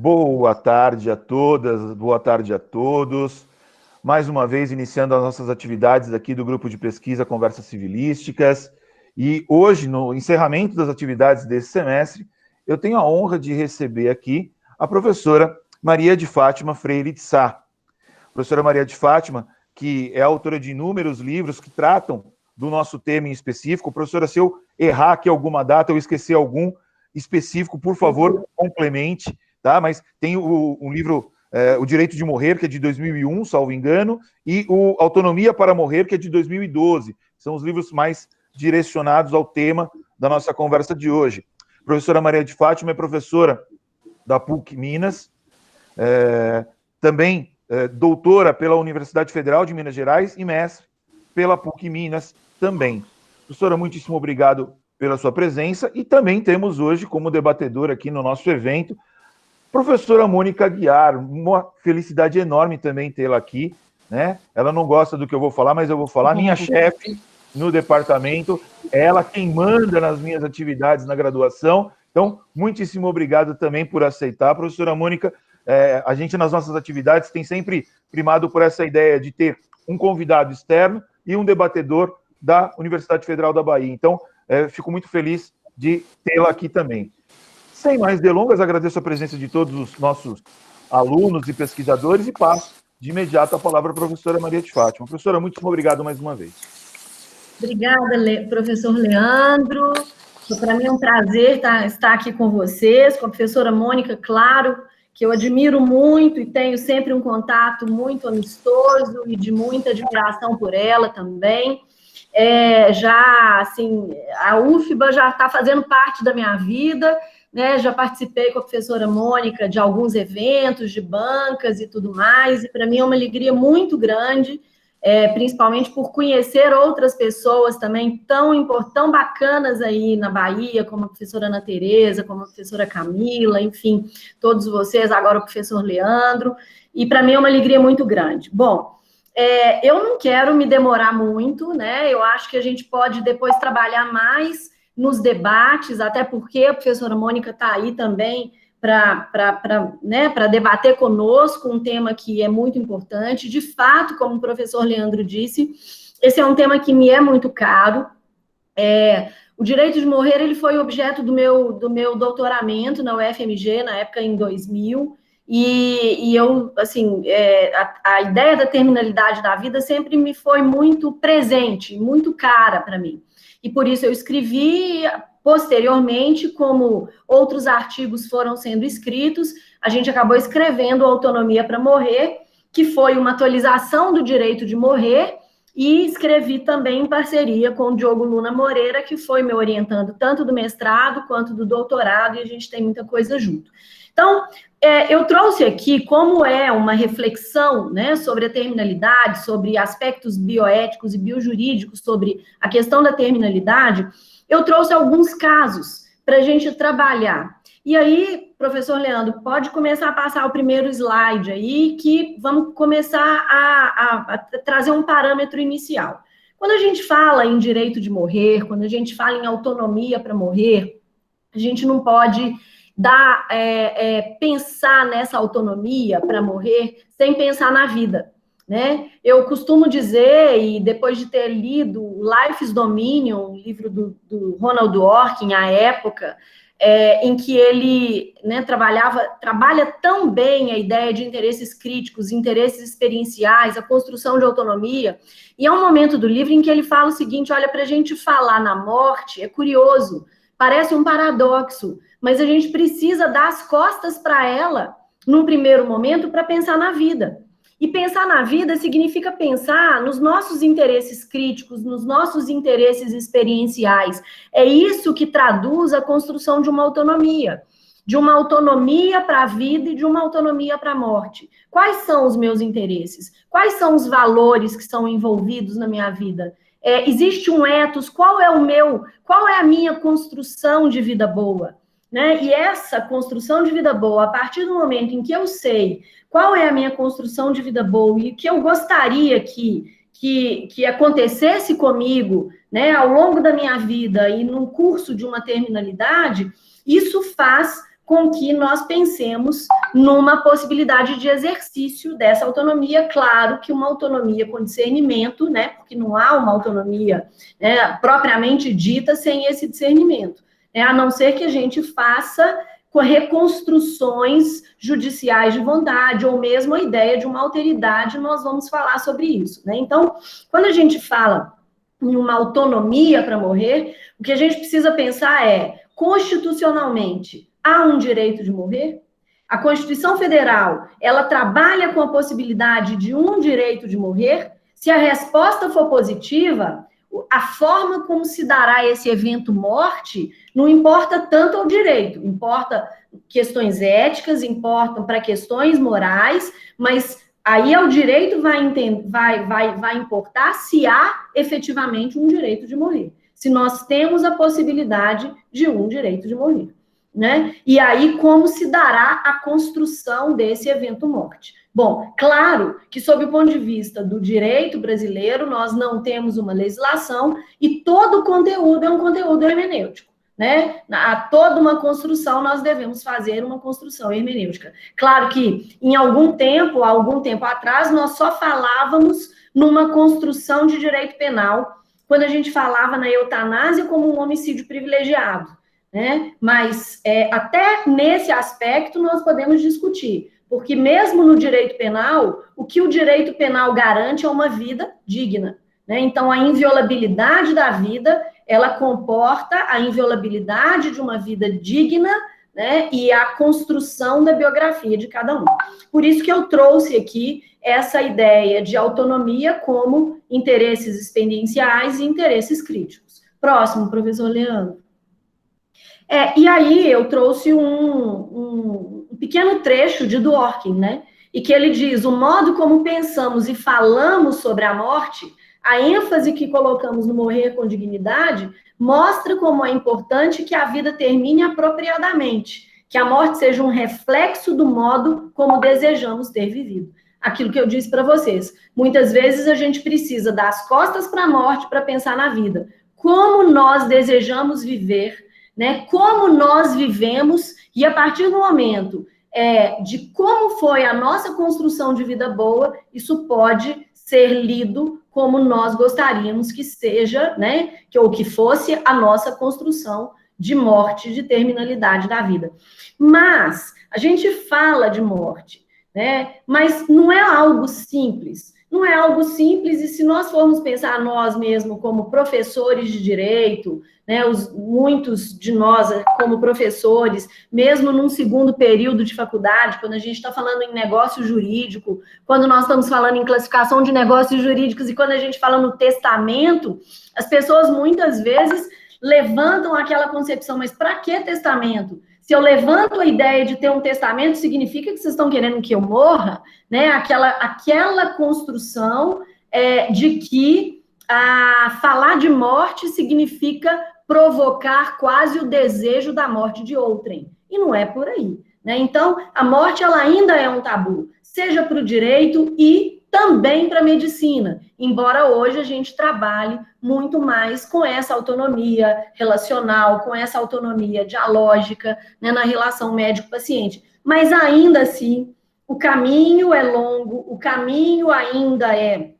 Boa tarde a todas, boa tarde a todos. Mais uma vez, iniciando as nossas atividades aqui do Grupo de Pesquisa Conversas Civilísticas. E hoje, no encerramento das atividades desse semestre, eu tenho a honra de receber aqui a professora Maria de Fátima Freire de Sá. Professora Maria de Fátima, que é autora de inúmeros livros que tratam do nosso tema em específico. Professora, se eu errar aqui alguma data ou esquecer algum específico, por favor, complemente, tá? Mas tem um livro, O Direito de Morrer, que é de 2001, salvo engano, e o Autonomia para Morrer, que é de 2012. São os livros mais direcionados ao tema da nossa conversa de hoje. A professora Maria de Fátima é professora da PUC Minas, também doutora pela Universidade Federal de Minas Gerais e mestre pela PUC Minas também. Professora, muitíssimo obrigado pela sua presença, e também temos hoje como debatedora aqui no nosso evento professora Mônica Aguiar. Uma felicidade enorme também tê-la aqui, né? Ela não gosta do que eu vou falar, mas eu vou falar. Minha chefe no departamento, ela quem manda nas minhas atividades na graduação. Então, muitíssimo obrigado também por aceitar. Professora Mônica, a gente nas nossas atividades tem sempre primado por essa ideia de ter um convidado externo e um debatedor da Universidade Federal da Bahia. Então, fico muito feliz de tê-la aqui também. Sem mais delongas, agradeço a presença de todos os nossos alunos e pesquisadores e passo de imediato a palavra à professora Maria de Fátima. Professora, muito obrigado mais uma vez. Obrigada, professor Leandro. Para mim é um prazer estar aqui com vocês, com a professora Mônica, claro, que eu admiro muito e tenho sempre um contato muito amistoso e de muita admiração por ela também. A UFBA já está fazendo parte da minha vida, né? Já participei com a professora Mônica de alguns eventos, de bancas e tudo mais, e para mim é uma alegria muito grande, principalmente por conhecer outras pessoas também tão bacanas aí na Bahia, como a professora Ana Tereza, como a professora Camila, enfim, todos vocês, agora o professor Leandro, e para mim é uma alegria muito grande. Bom, eu não quero me demorar muito, né? Eu acho que a gente pode depois trabalhar mais nos debates, até porque a professora Mônica está aí também para debater conosco um tema que é muito importante. De fato, como o professor Leandro disse, esse é um tema que me é muito caro. O direito de morrer ele foi objeto do meu doutoramento na UFMG, na época em 2000, e eu, assim, a ideia da terminalidade da vida sempre me foi muito presente, muito cara para mim. E por isso eu escrevi, posteriormente, como outros artigos foram sendo escritos, a gente acabou escrevendo Autonomia para Morrer, que foi uma atualização do direito de morrer, e escrevi também em parceria com o Diogo Luna Moreira, que foi me orientando tanto do mestrado quanto do doutorado, e a gente tem muita coisa junto. Então, eu trouxe aqui como é uma reflexão, né, sobre a terminalidade, sobre aspectos bioéticos e biojurídicos, sobre a questão da terminalidade, eu trouxe alguns casos para a gente trabalhar. E aí, professor Leandro, pode começar a passar o primeiro slide aí, que vamos começar a trazer um parâmetro inicial. Quando a gente fala em direito de morrer, quando a gente fala em autonomia para morrer, a gente não pode pensar nessa autonomia para morrer sem pensar na vida, né? Eu costumo dizer, e depois de ter lido Life's Dominion, um livro do Ronald Dworkin, à época, em que ele, né, trabalha tão bem a ideia de interesses críticos, interesses experienciais, a construção de autonomia, e é um momento do livro em que ele fala o seguinte: olha, para a gente falar na morte, é curioso, parece um paradoxo, mas a gente precisa dar as costas para ela, num primeiro momento, para pensar na vida. E pensar na vida significa pensar nos nossos interesses críticos, nos nossos interesses experienciais. É isso que traduz a construção de uma autonomia para a vida e de uma autonomia para a morte. Quais são os meus interesses? Quais são os valores que são envolvidos na minha vida? Existe um ethos? Qual é a minha construção de vida boa? Né? E essa construção de vida boa, a partir do momento em que eu sei qual é a minha construção de vida boa e que eu gostaria que acontecesse comigo, né, ao longo da minha vida e no curso de uma terminalidade, isso faz com que nós pensemos numa possibilidade de exercício dessa autonomia. Claro que uma autonomia com discernimento, né, porque não há uma autonomia, né, propriamente dita sem esse discernimento, né, a não ser que a gente faça com reconstruções judiciais de vontade, ou mesmo a ideia de uma alteridade, nós vamos falar sobre isso, né? Então, quando a gente fala em uma autonomia para morrer, o que a gente precisa pensar é, constitucionalmente, há um direito de morrer? A Constituição Federal, ela trabalha com a possibilidade de um direito de morrer? Se a resposta for positiva, a forma como se dará esse evento morte não importa tanto ao direito, importa questões éticas, importam para questões morais, mas aí ao direito vai importar se há efetivamente um direito de morrer, se nós temos a possibilidade de um direito de morrer, né? E aí como se dará a construção desse evento morte? Bom, claro que sob o ponto de vista do direito brasileiro, nós não temos uma legislação e todo o conteúdo é um conteúdo hermenêutico, né? A toda uma construção nós devemos fazer uma construção hermenêutica. Claro que em algum tempo atrás, nós só falávamos numa construção de direito penal, quando a gente falava na eutanásia como um homicídio privilegiado, né? Mas até nesse aspecto nós podemos discutir. Porque mesmo no direito penal, o que o direito penal garante é uma vida digna, né? Então, a inviolabilidade da vida, ela comporta a inviolabilidade de uma vida digna, né? E a construção da biografia de cada um. Por isso que eu trouxe aqui essa ideia de autonomia como interesses experienciais e interesses críticos. Próximo, professor Leandro. E aí eu trouxe um pequeno trecho de Dworkin, né? E que ele diz, o modo como pensamos e falamos sobre a morte, a ênfase que colocamos no morrer com dignidade, mostra como é importante que a vida termine apropriadamente, que a morte seja um reflexo do modo como desejamos ter vivido. Aquilo que eu disse para vocês, muitas vezes a gente precisa dar as costas para a morte para pensar na vida. Como nós desejamos viver, né? Como nós vivemos, e a partir do momento de como foi a nossa construção de vida boa, isso pode ser lido como nós gostaríamos que seja, né? Ou que fosse a nossa construção de morte, de terminalidade da vida. Mas a gente fala de morte, né? Mas não é algo simples. Não é algo simples, e se nós formos pensar nós mesmos como professores de direito, né, muitos de nós como professores, mesmo num segundo período de faculdade, quando a gente está falando em negócio jurídico, quando nós estamos falando em classificação de negócios jurídicos e quando a gente fala no testamento, as pessoas muitas vezes levantam aquela concepção, mas para que testamento? Se eu levanto a ideia de ter um testamento, significa que vocês estão querendo que eu morra, né? Aquela construção de que falar de morte significa provocar quase o desejo da morte de outrem. E não é por aí, né? Então, a morte ela ainda é um tabu, seja para o direito e também para a medicina, embora hoje a gente trabalhe muito mais com essa autonomia relacional, com essa autonomia dialógica, né, na relação médico-paciente. Mas ainda assim, o caminho é longo, o caminho ainda é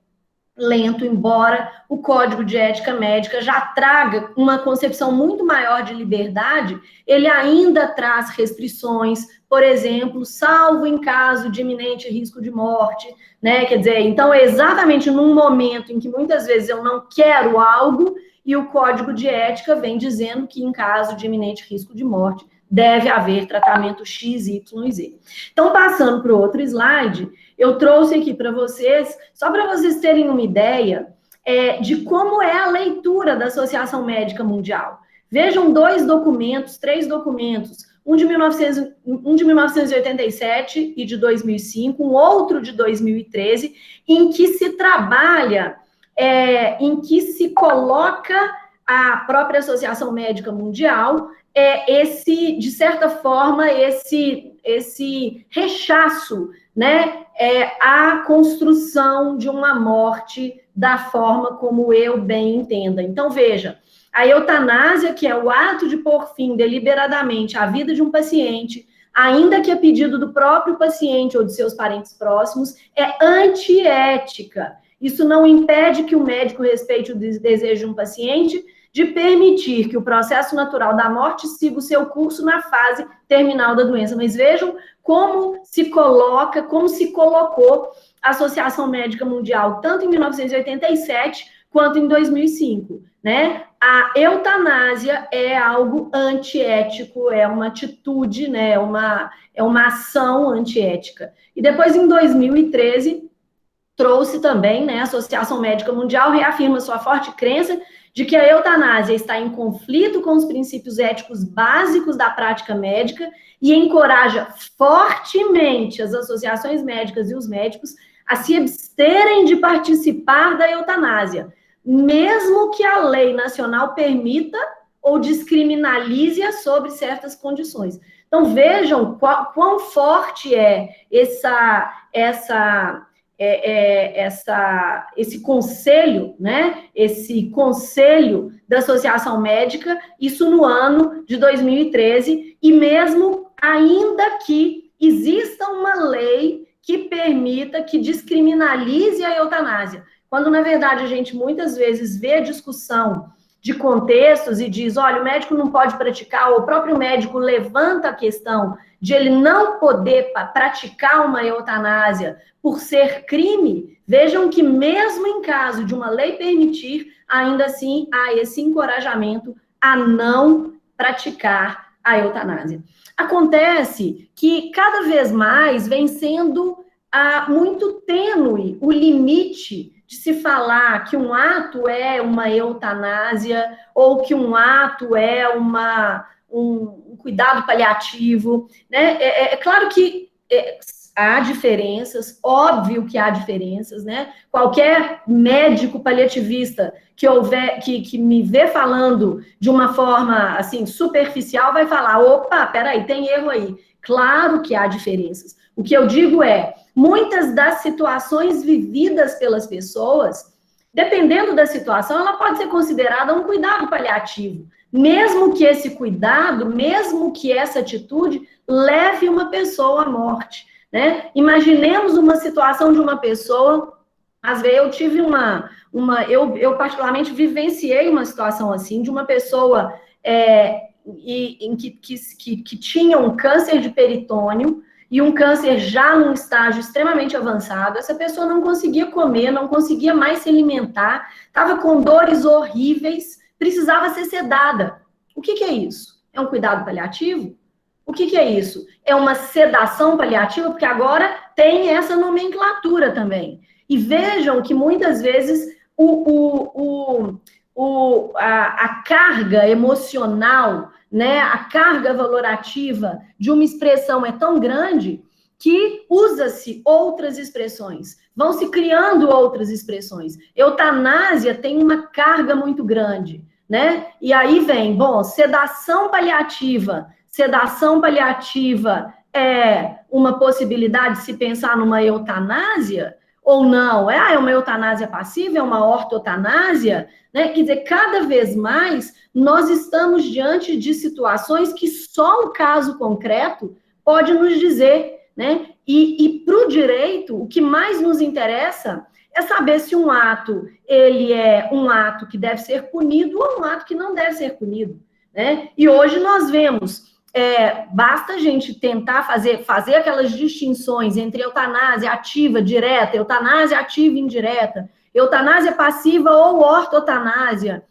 lento, embora o Código de Ética Médica já traga uma concepção muito maior de liberdade, ele ainda traz restrições, por exemplo, salvo em caso de iminente risco de morte, né? Quer dizer, então, exatamente num momento em que muitas vezes eu não quero algo, e o Código de Ética vem dizendo que em caso de iminente risco de morte, deve haver tratamento X, Y e Z. Então, passando para o outro slide, eu trouxe aqui para vocês, só para vocês terem uma ideia de como é a leitura da Associação Médica Mundial. Vejam três documentos, um de 1987 e de 2005, um outro de 2013, em que se trabalha, em que se coloca a própria Associação Médica Mundial, de certa forma, esse rechaço, né, a construção de uma morte da forma como eu bem entenda. Então, veja, A eutanásia, que é o ato de pôr fim deliberadamente à vida de um paciente, ainda que a pedido do próprio paciente ou de seus parentes próximos, é antiética. Isso não impede que o médico respeite o desejo de um paciente de permitir que o processo natural da morte siga o seu curso na fase terminal da doença. Mas vejam como se coloca, como se colocou a Associação Médica Mundial, tanto em 1987 quanto em 2005, né? A eutanásia é algo antiético, é uma atitude, né? É uma ação antiética. E depois, em 2013, trouxe também, né? A Associação Médica Mundial reafirma sua forte crença de que a eutanásia está em conflito com os princípios éticos básicos da prática médica e encoraja fortemente as associações médicas e os médicos a se absterem de participar da eutanásia, mesmo que a lei nacional permita ou descriminalize-a sobre certas condições. Então, vejam quão forte é esse conselho, né? Esse conselho da Associação Médica, isso no ano de 2013, e mesmo ainda que exista uma lei que permita, que descriminalize a eutanásia, quando, na verdade, a gente muitas vezes vê a discussão de contextos e diz, olha, o médico não pode praticar, ou o próprio médico levanta a questão de ele não poder praticar uma eutanásia por ser crime, vejam que mesmo em caso de uma lei permitir, ainda assim há esse encorajamento a não praticar a eutanásia. Acontece que cada vez mais vem sendo muito tênue o limite de se falar que um ato é uma eutanásia ou que um ato é um cuidado paliativo, né? É claro que há diferenças, óbvio que há diferenças, né? Qualquer médico paliativista que me vê falando de uma forma, assim, superficial, vai falar, opa, peraí, tem erro aí. Claro que há diferenças. O que eu digo é, muitas das situações vividas pelas pessoas, dependendo da situação, ela pode ser considerada um cuidado paliativo, mesmo que esse cuidado, mesmo que essa atitude leve uma pessoa à morte, né? Imaginemos uma situação de uma pessoa, às vezes eu tive eu particularmente vivenciei uma situação assim, de uma pessoa que tinha um câncer de peritônio, e um câncer já num estágio extremamente avançado, essa pessoa não conseguia comer, não conseguia mais se alimentar, estava com dores horríveis, precisava ser sedada. O que é isso? É um cuidado paliativo? O que é isso? É uma sedação paliativa, porque agora tem essa nomenclatura também. E vejam que muitas vezes a carga emocional, né, a carga valorativa de uma expressão é tão grande que usa-se outras expressões, vão se criando outras expressões. Eutanásia tem uma carga muito grande, né? E aí vem, bom, sedação paliativa. Sedação paliativa é uma possibilidade de se pensar numa eutanásia? Ou não? É uma eutanásia passiva? É uma ortotanásia? Né? Quer dizer, cada vez mais nós estamos diante de situações que só o caso concreto pode nos dizer, né? E para o direito, o que mais nos interessa é saber se um ato ele é um ato que deve ser punido ou um ato que não deve ser punido, né? E hoje nós vemos, basta a gente tentar fazer aquelas distinções entre eutanásia ativa direta, eutanásia ativa indireta, eutanásia passiva ou ortotanásia,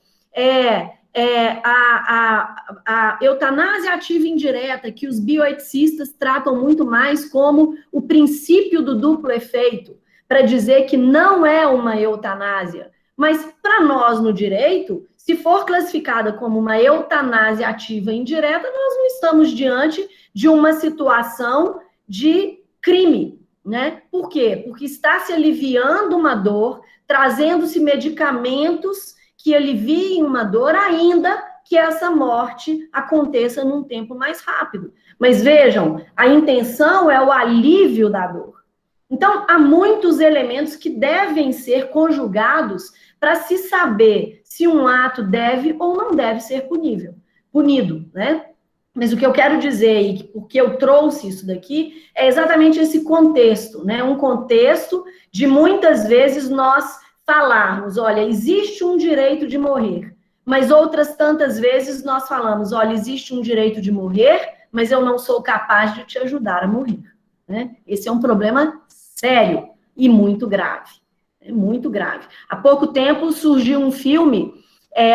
a eutanásia ativa indireta, que os bioeticistas tratam muito mais como o princípio do duplo efeito, para dizer que não é uma eutanásia. Mas, para nós, no direito, se for classificada como uma eutanásia ativa indireta, nós não estamos diante de uma situação de crime, né? Por quê? Porque está se aliviando uma dor, trazendo-se medicamentos que aliviem uma dor, ainda que essa morte aconteça num tempo mais rápido. Mas vejam, a intenção é o alívio da dor. Então, há muitos elementos que devem ser conjugados para se saber se um ato deve ou não deve ser punido, né? Mas o que eu quero dizer, e porque eu trouxe isso daqui, é exatamente esse contexto, né? Um contexto de muitas vezes nós falarmos, olha, existe um direito de morrer, mas outras tantas vezes nós falamos, olha, existe um direito de morrer, mas eu não sou capaz de te ajudar a morrer, né? Esse é um problema sério e muito grave, é muito grave. Há pouco tempo surgiu um filme,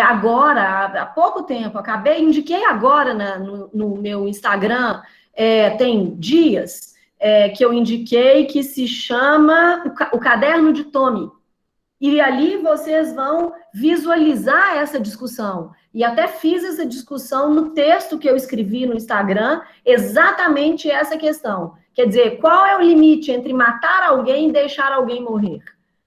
agora, há pouco tempo, indiquei agora no meu Instagram, tem dias, que eu indiquei, que se chama O Caderno de Tommy. E ali vocês vão visualizar essa discussão. E até fiz essa discussão no texto que eu escrevi no Instagram, exatamente essa questão. Quer dizer, qual é o limite entre matar alguém e deixar alguém morrer?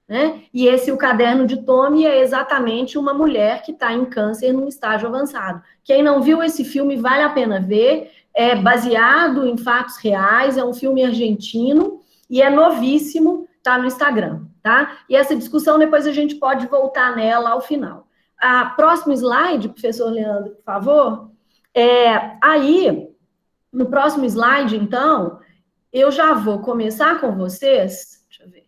Né? E O Caderno de Tommy é exatamente uma mulher que está em câncer num estágio avançado. Quem não viu esse filme, vale a pena ver. É baseado em fatos reais, é um filme argentino e é novíssimo, está no Instagram, tá? E essa discussão depois a gente pode voltar nela ao final. A próximo slide, professor Leandro, por favor. Aí, no próximo slide, então, eu já vou começar com vocês, deixa eu ver,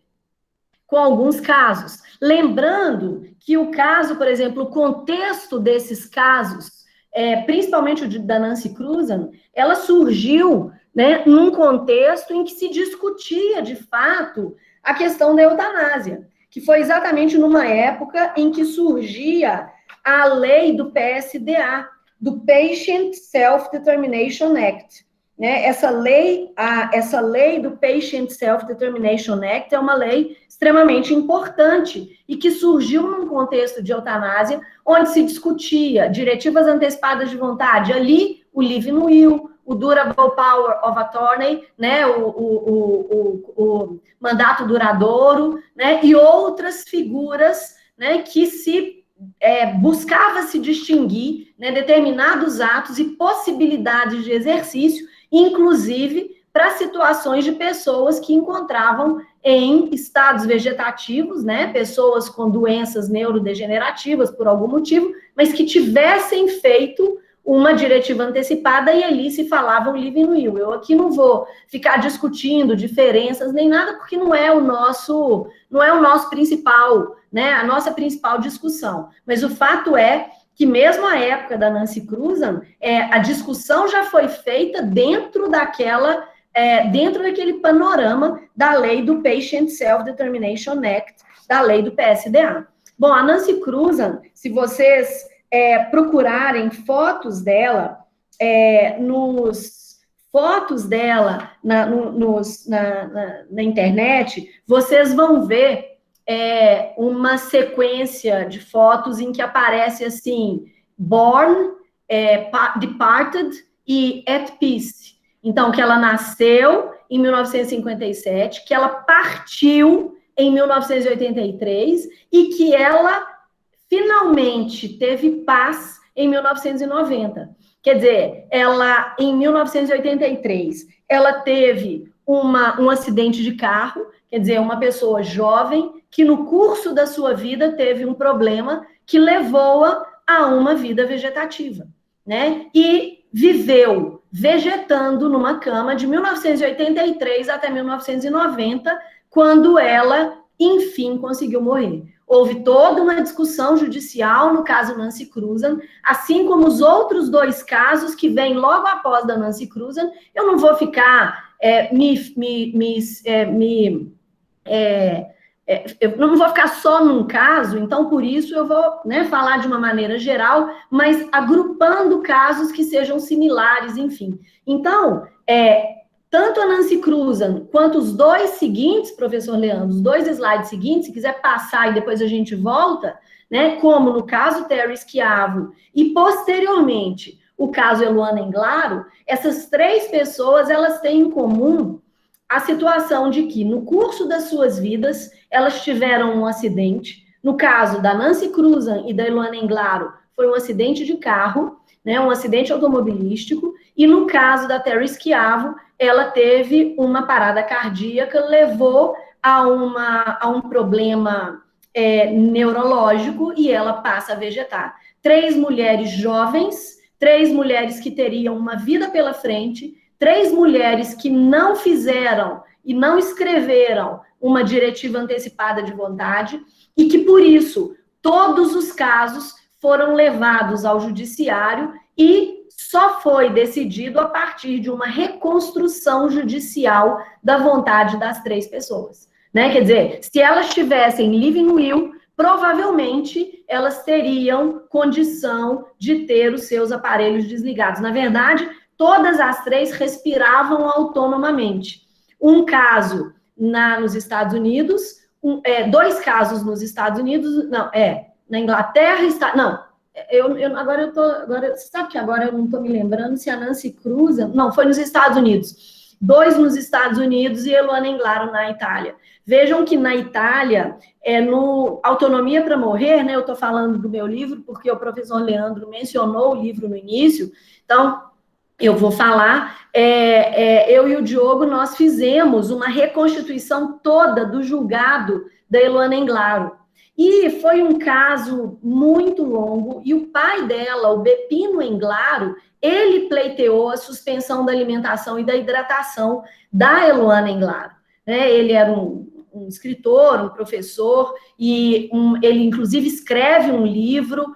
com alguns casos. Lembrando que o caso, por exemplo, o contexto desses casos, principalmente o da Nancy Cruzan, ela surgiu, né, num contexto em que se discutia, de fato, a questão da eutanásia, que foi exatamente numa época em que surgia a lei do PSDA, do Patient Self-Determination Act. Né? Essa lei do Patient Self-Determination Act é uma lei extremamente importante e que surgiu num contexto de eutanásia, onde se discutia diretivas antecipadas de vontade, ali o live no will, o durable power of attorney, né, o mandato duradouro, né, e outras figuras, né, que buscava se distinguir, né, determinados atos e possibilidades de exercício, inclusive para situações de pessoas que encontravam em estados vegetativos, né, pessoas com doenças neurodegenerativas por algum motivo, mas que tivessem feito uma diretiva antecipada e ali se falava o live no will. Eu aqui não vou ficar discutindo diferenças nem nada, porque não é o nosso principal, né, a nossa principal discussão. Mas o fato é que mesmo a época da Nancy Cruzan, a discussão já foi feita dentro daquele panorama da lei do Patient Self-Determination Act, da lei do PSDA. Bom, a Nancy Cruzan, se vocês procurarem fotos dela, na internet, vocês vão ver uma sequência de fotos em que aparece assim, born, departed e at peace. Então, que ela nasceu em 1957, que ela partiu em 1983 e que ela finalmente teve paz em 1990. Quer dizer, ela, em 1983, ela teve um acidente de carro, quer dizer, uma pessoa jovem que no curso da sua vida teve um problema que levou-a a uma vida vegetativa, né? E viveu vegetando numa cama de 1983 até 1990, quando ela, enfim, conseguiu morrer. Houve toda uma discussão judicial no caso Nancy Cruzan, assim como os outros dois casos que vêm logo após da Nancy Cruzan. Eu não vou ficar eu não vou ficar só num caso, então por isso eu vou, né, falar de uma maneira geral, mas agrupando casos que sejam similares, enfim. Então, tanto a Nancy Cruzan quanto os dois seguintes, professor Leandro, os dois slides seguintes, se quiser passar e depois a gente volta, né, como no caso Terry Schiavo e posteriormente o caso Eluana Englaro, essas três pessoas, elas têm em comum a situação de que no curso das suas vidas elas tiveram um acidente. No caso da Nancy Cruzan e da Eluana Englaro, foi um acidente de carro, né, um acidente automobilístico, e no caso da Terry Schiavo, ela teve uma parada cardíaca, levou a um problema neurológico e ela passa a vegetar. 3 mulheres jovens, 3 mulheres que teriam uma vida pela frente, 3 mulheres que não fizeram e não escreveram uma diretiva antecipada de vontade e que, por isso, todos os casos foram levados ao judiciário e só foi decidido a partir de uma reconstrução judicial da vontade das 3 pessoas. Né? Quer dizer, se elas tivessem living will, provavelmente elas teriam condição de ter os seus aparelhos desligados. Na verdade, todas as 3 respiravam autonomamente. Um caso nos Estados Unidos, 2 casos nos Estados Unidos, na Inglaterra, você sabe que agora eu não estou me lembrando se a Nancy Cruz, não, foi nos Estados Unidos. 2 nos Estados Unidos e Eluana Englaro na Itália. Vejam que na Itália, no Autonomia para Morrer, né, eu estou falando do meu livro, porque o professor Leandro mencionou o livro no início, então eu vou falar, eu e o Diogo, nós fizemos uma reconstituição toda do julgado da Eluana Englaro. E foi um caso muito longo, e o pai dela, o Beppino Englaro, ele pleiteou a suspensão da alimentação e da hidratação da Eluana Englaro. Ele era um escritor, um professor, e ele, inclusive, escreve um livro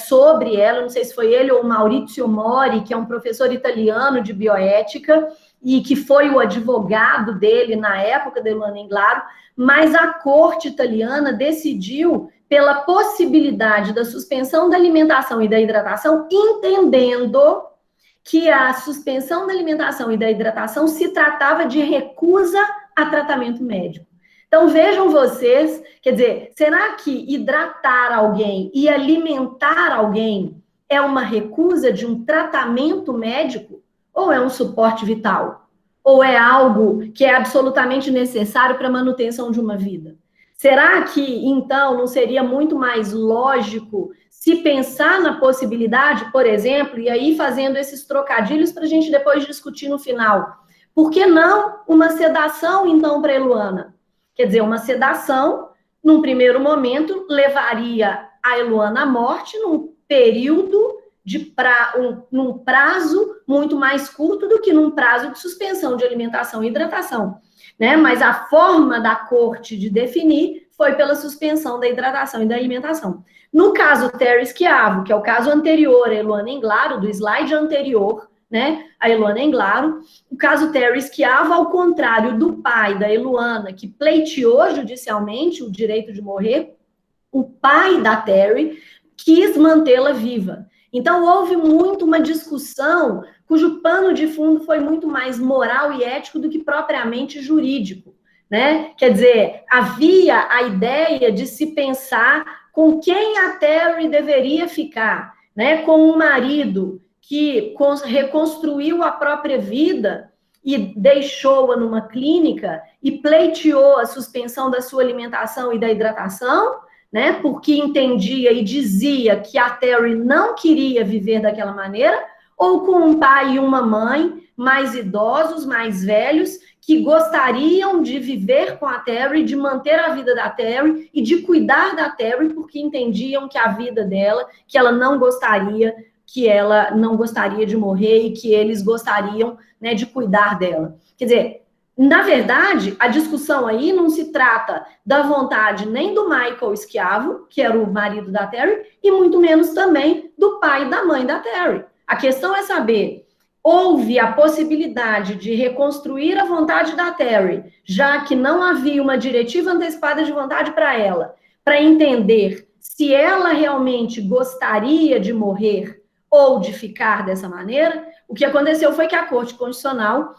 sobre ela, não sei se foi ele ou o Maurizio Mori, que é um professor italiano de bioética, e que foi o advogado dele na época da Eluana Englaro, mas a corte italiana decidiu pela possibilidade da suspensão da alimentação e da hidratação, entendendo que a suspensão da alimentação e da hidratação se tratava de recusa a tratamento médico. Então, vejam vocês, quer dizer, será que hidratar alguém e alimentar alguém é uma recusa de um tratamento médico ou é um suporte vital? Ou é algo que é absolutamente necessário para a manutenção de uma vida? Será que, então, não seria muito mais lógico se pensar na possibilidade, por exemplo, e aí fazendo esses trocadilhos para a gente depois discutir no final, por que não uma sedação, então, para a Eluana? Quer dizer, uma sedação, num primeiro momento, levaria a Eluana à morte num período num prazo muito mais curto do que num prazo de suspensão de alimentação e hidratação, né? Mas a forma da corte de definir foi pela suspensão da hidratação e da alimentação. No caso Terry Schiavo, que é o caso anterior a Eluana Englaro, do slide anterior, né, a Eluana Englaro, o caso Terry Schiavo, ao contrário do pai da Eluana, que pleiteou judicialmente o direito de morrer, o pai da Terry quis mantê-la viva. Então, houve muito uma discussão cujo pano de fundo foi muito mais moral e ético do que propriamente jurídico, né? Quer dizer, havia a ideia de se pensar com quem a Terry deveria ficar, né? Com um marido que reconstruiu a própria vida e deixou-a numa clínica e pleiteou a suspensão da sua alimentação e da hidratação, né, porque entendia e dizia que a Terry não queria viver daquela maneira, ou com um pai e uma mãe mais idosos, mais velhos, que gostariam de viver com a Terry, de manter a vida da Terry e de cuidar da Terry, porque entendiam que a vida dela, que ela não gostaria de morrer e que eles gostariam, né, de cuidar dela. Quer dizer, na verdade, a discussão aí não se trata da vontade nem do Michael Schiavo, que era o marido da Terry, e muito menos também do pai e da mãe da Terry. A questão é saber, houve a possibilidade de reconstruir a vontade da Terry, já que não havia uma diretiva antecipada de vontade para ela, para entender se ela realmente gostaria de morrer ou de ficar dessa maneira. O que aconteceu foi que a Corte Constitucional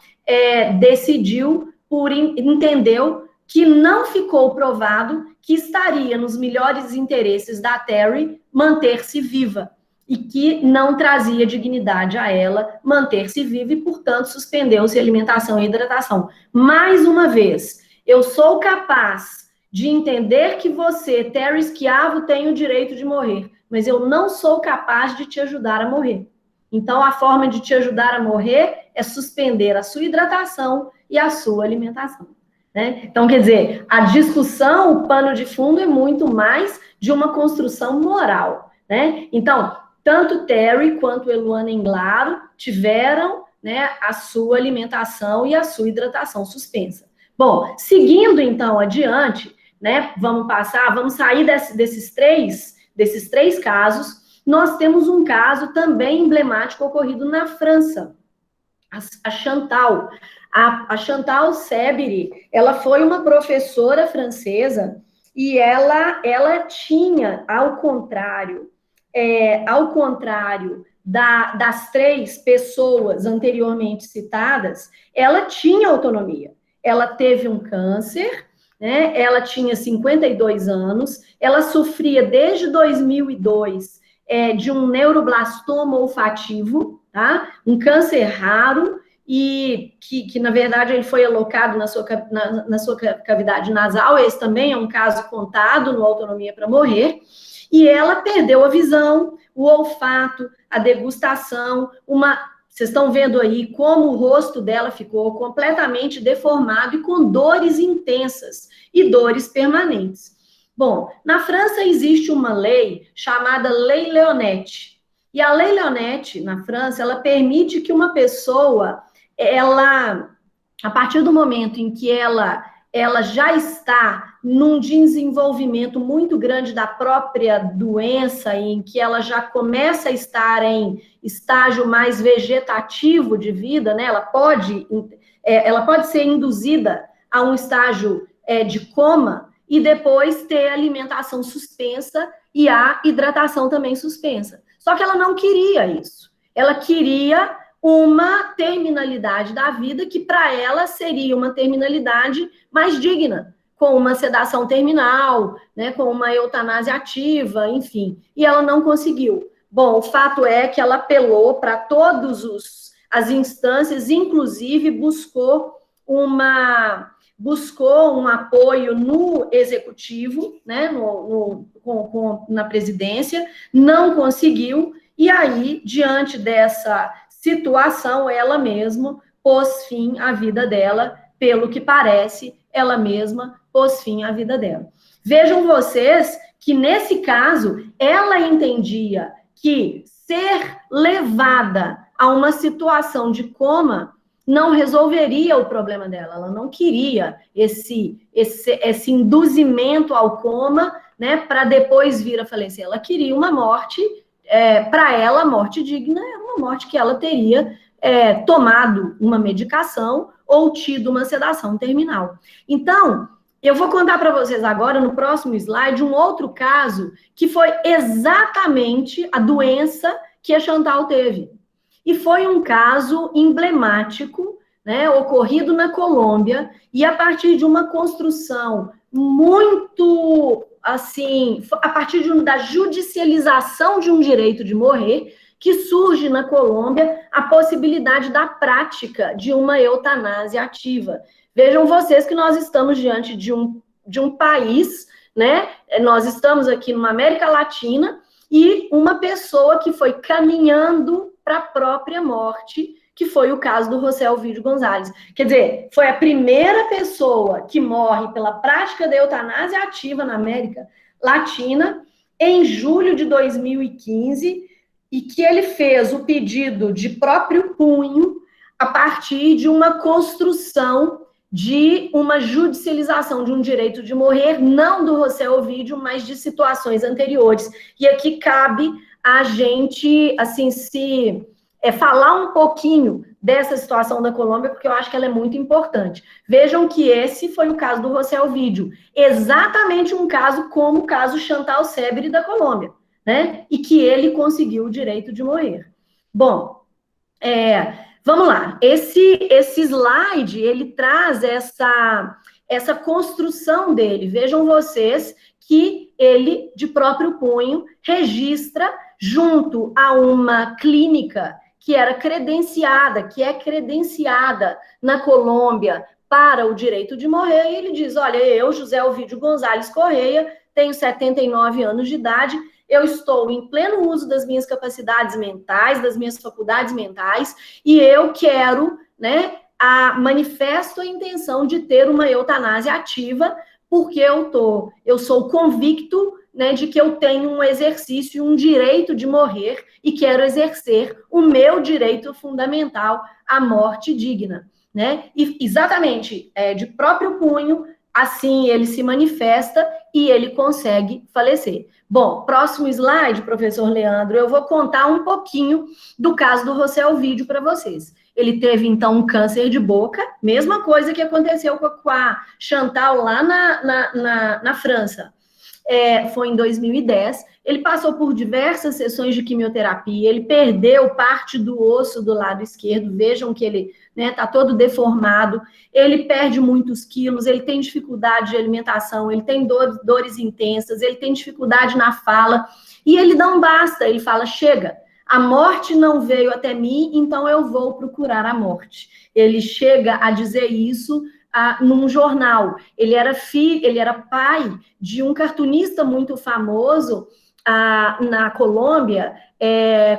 entendeu que não ficou provado que estaria nos melhores interesses da Terry manter-se viva e que não trazia dignidade a ela manter-se viva e, portanto, suspendeu-se alimentação e hidratação. Mais uma vez, eu sou capaz de entender que você, Terry Schiavo, tem o direito de morrer, mas eu não sou capaz de te ajudar a morrer. Então, a forma de te ajudar a morrer é suspender a sua hidratação e a sua alimentação. né? Então, quer dizer, a discussão, o pano de fundo é muito mais de uma construção moral, né? Então, tanto Terry quanto Eluana Englaro tiveram, né, a sua alimentação e a sua hidratação suspensa. Bom, seguindo então adiante, né, vamos sair desses três casos. Nós temos um caso também emblemático ocorrido na França, a Chantal. A Chantal Seberi, ela foi uma professora francesa e ela tinha, ao contrário das três pessoas anteriormente citadas, ela tinha autonomia. Ela teve um câncer, né? Ela tinha 52 anos, ela sofria desde 2002 de um neuroblastoma olfativo, tá? Um câncer raro, e que na verdade, ele foi alocado na sua cavidade nasal. Esse também é um caso contado no Autonomia para Morrer, e ela perdeu a visão, o olfato, a degustação, vocês estão vendo aí como o rosto dela ficou completamente deformado e com dores intensas e dores permanentes. Bom, na França existe uma lei chamada Lei Leonetti. E a Lei Leonetti, na França, ela permite que uma pessoa, a partir do momento em que ela já está num desenvolvimento muito grande da própria doença, em que ela já começa a estar em estágio mais vegetativo de vida, né? Ela pode ser induzida a um estágio de coma e depois ter alimentação suspensa e a hidratação também suspensa. Só que ela não queria isso. Ela queria uma terminalidade da vida que para ela seria uma terminalidade mais digna, com uma sedação terminal, né, com uma eutanásia ativa, enfim. E ela não conseguiu. Bom, o fato é que ela apelou para todas as instâncias, inclusive buscou um apoio no executivo, né, na presidência, não conseguiu, e aí, diante dessa situação, ela mesma pôs fim à vida dela, pelo que parece, ela mesma pôs fim à vida dela. Vejam vocês que, nesse caso, ela entendia que ser levada a uma situação de coma não resolveria o problema dela. Ela não queria esse induzimento ao coma, né, para depois vir a falecer. Ela queria uma morte, para ela, a morte digna era uma morte que ela teria tomado uma medicação ou tido uma sedação terminal. Então, eu vou contar para vocês agora, no próximo slide, um outro caso que foi exatamente a doença que a Chantal teve. E foi um caso emblemático, né, ocorrido na Colômbia, e a partir de uma construção muito, assim, a partir da judicialização de um direito de morrer, que surge na Colômbia a possibilidade da prática de uma eutanásia ativa. Vejam vocês que nós estamos diante de um país, né, nós estamos aqui numa América Latina, e uma pessoa que foi caminhando para a própria morte, que foi o caso do José Ovidio González. Quer dizer, foi a primeira pessoa que morre pela prática da eutanásia ativa na América Latina, em julho de 2015, e que ele fez o pedido de próprio punho a partir de uma construção de uma judicialização de um direito de morrer, não do José Ovidio, mas de situações anteriores. E aqui cabe a gente, assim, falar um pouquinho dessa situação da Colômbia, porque eu acho que ela é muito importante. Vejam que esse foi o caso do José Ovidio, exatamente um caso como o caso Chantal Seberi da Colômbia, né? E que ele conseguiu o direito de morrer. Bom, vamos lá. Esse slide, ele traz essa construção dele. Vejam vocês que ele, de próprio punho, registra junto a uma clínica que é credenciada na Colômbia para o direito de morrer, e ele diz, olha, eu, José Ovidio González Correia, tenho 79 anos de idade, eu estou em pleno uso das minhas capacidades mentais, das minhas faculdades mentais, e eu quero, né, manifesto a intenção de ter uma eutanásia ativa, porque eu sou convicto, né, de que eu tenho um exercício, um direito de morrer e quero exercer o meu direito fundamental à morte digna, né? E exatamente, de próprio punho, assim ele se manifesta e ele consegue falecer. Bom, próximo slide, professor Leandro, eu vou contar um pouquinho do caso do José Ovidio para vocês. Ele teve, então, um câncer de boca, mesma coisa que aconteceu com a Chantal lá na França. Foi em 2010, ele passou por diversas sessões de quimioterapia, ele perdeu parte do osso do lado esquerdo, vejam que ele tá todo deformado, ele perde muitos quilos, ele tem dificuldade de alimentação, ele tem dores intensas, ele tem dificuldade na fala, e ele não basta, ele fala, chega, a morte não veio até mim, então eu vou procurar a morte. Ele chega a dizer isso num jornal. Ele era pai de um cartunista muito famoso na Colômbia,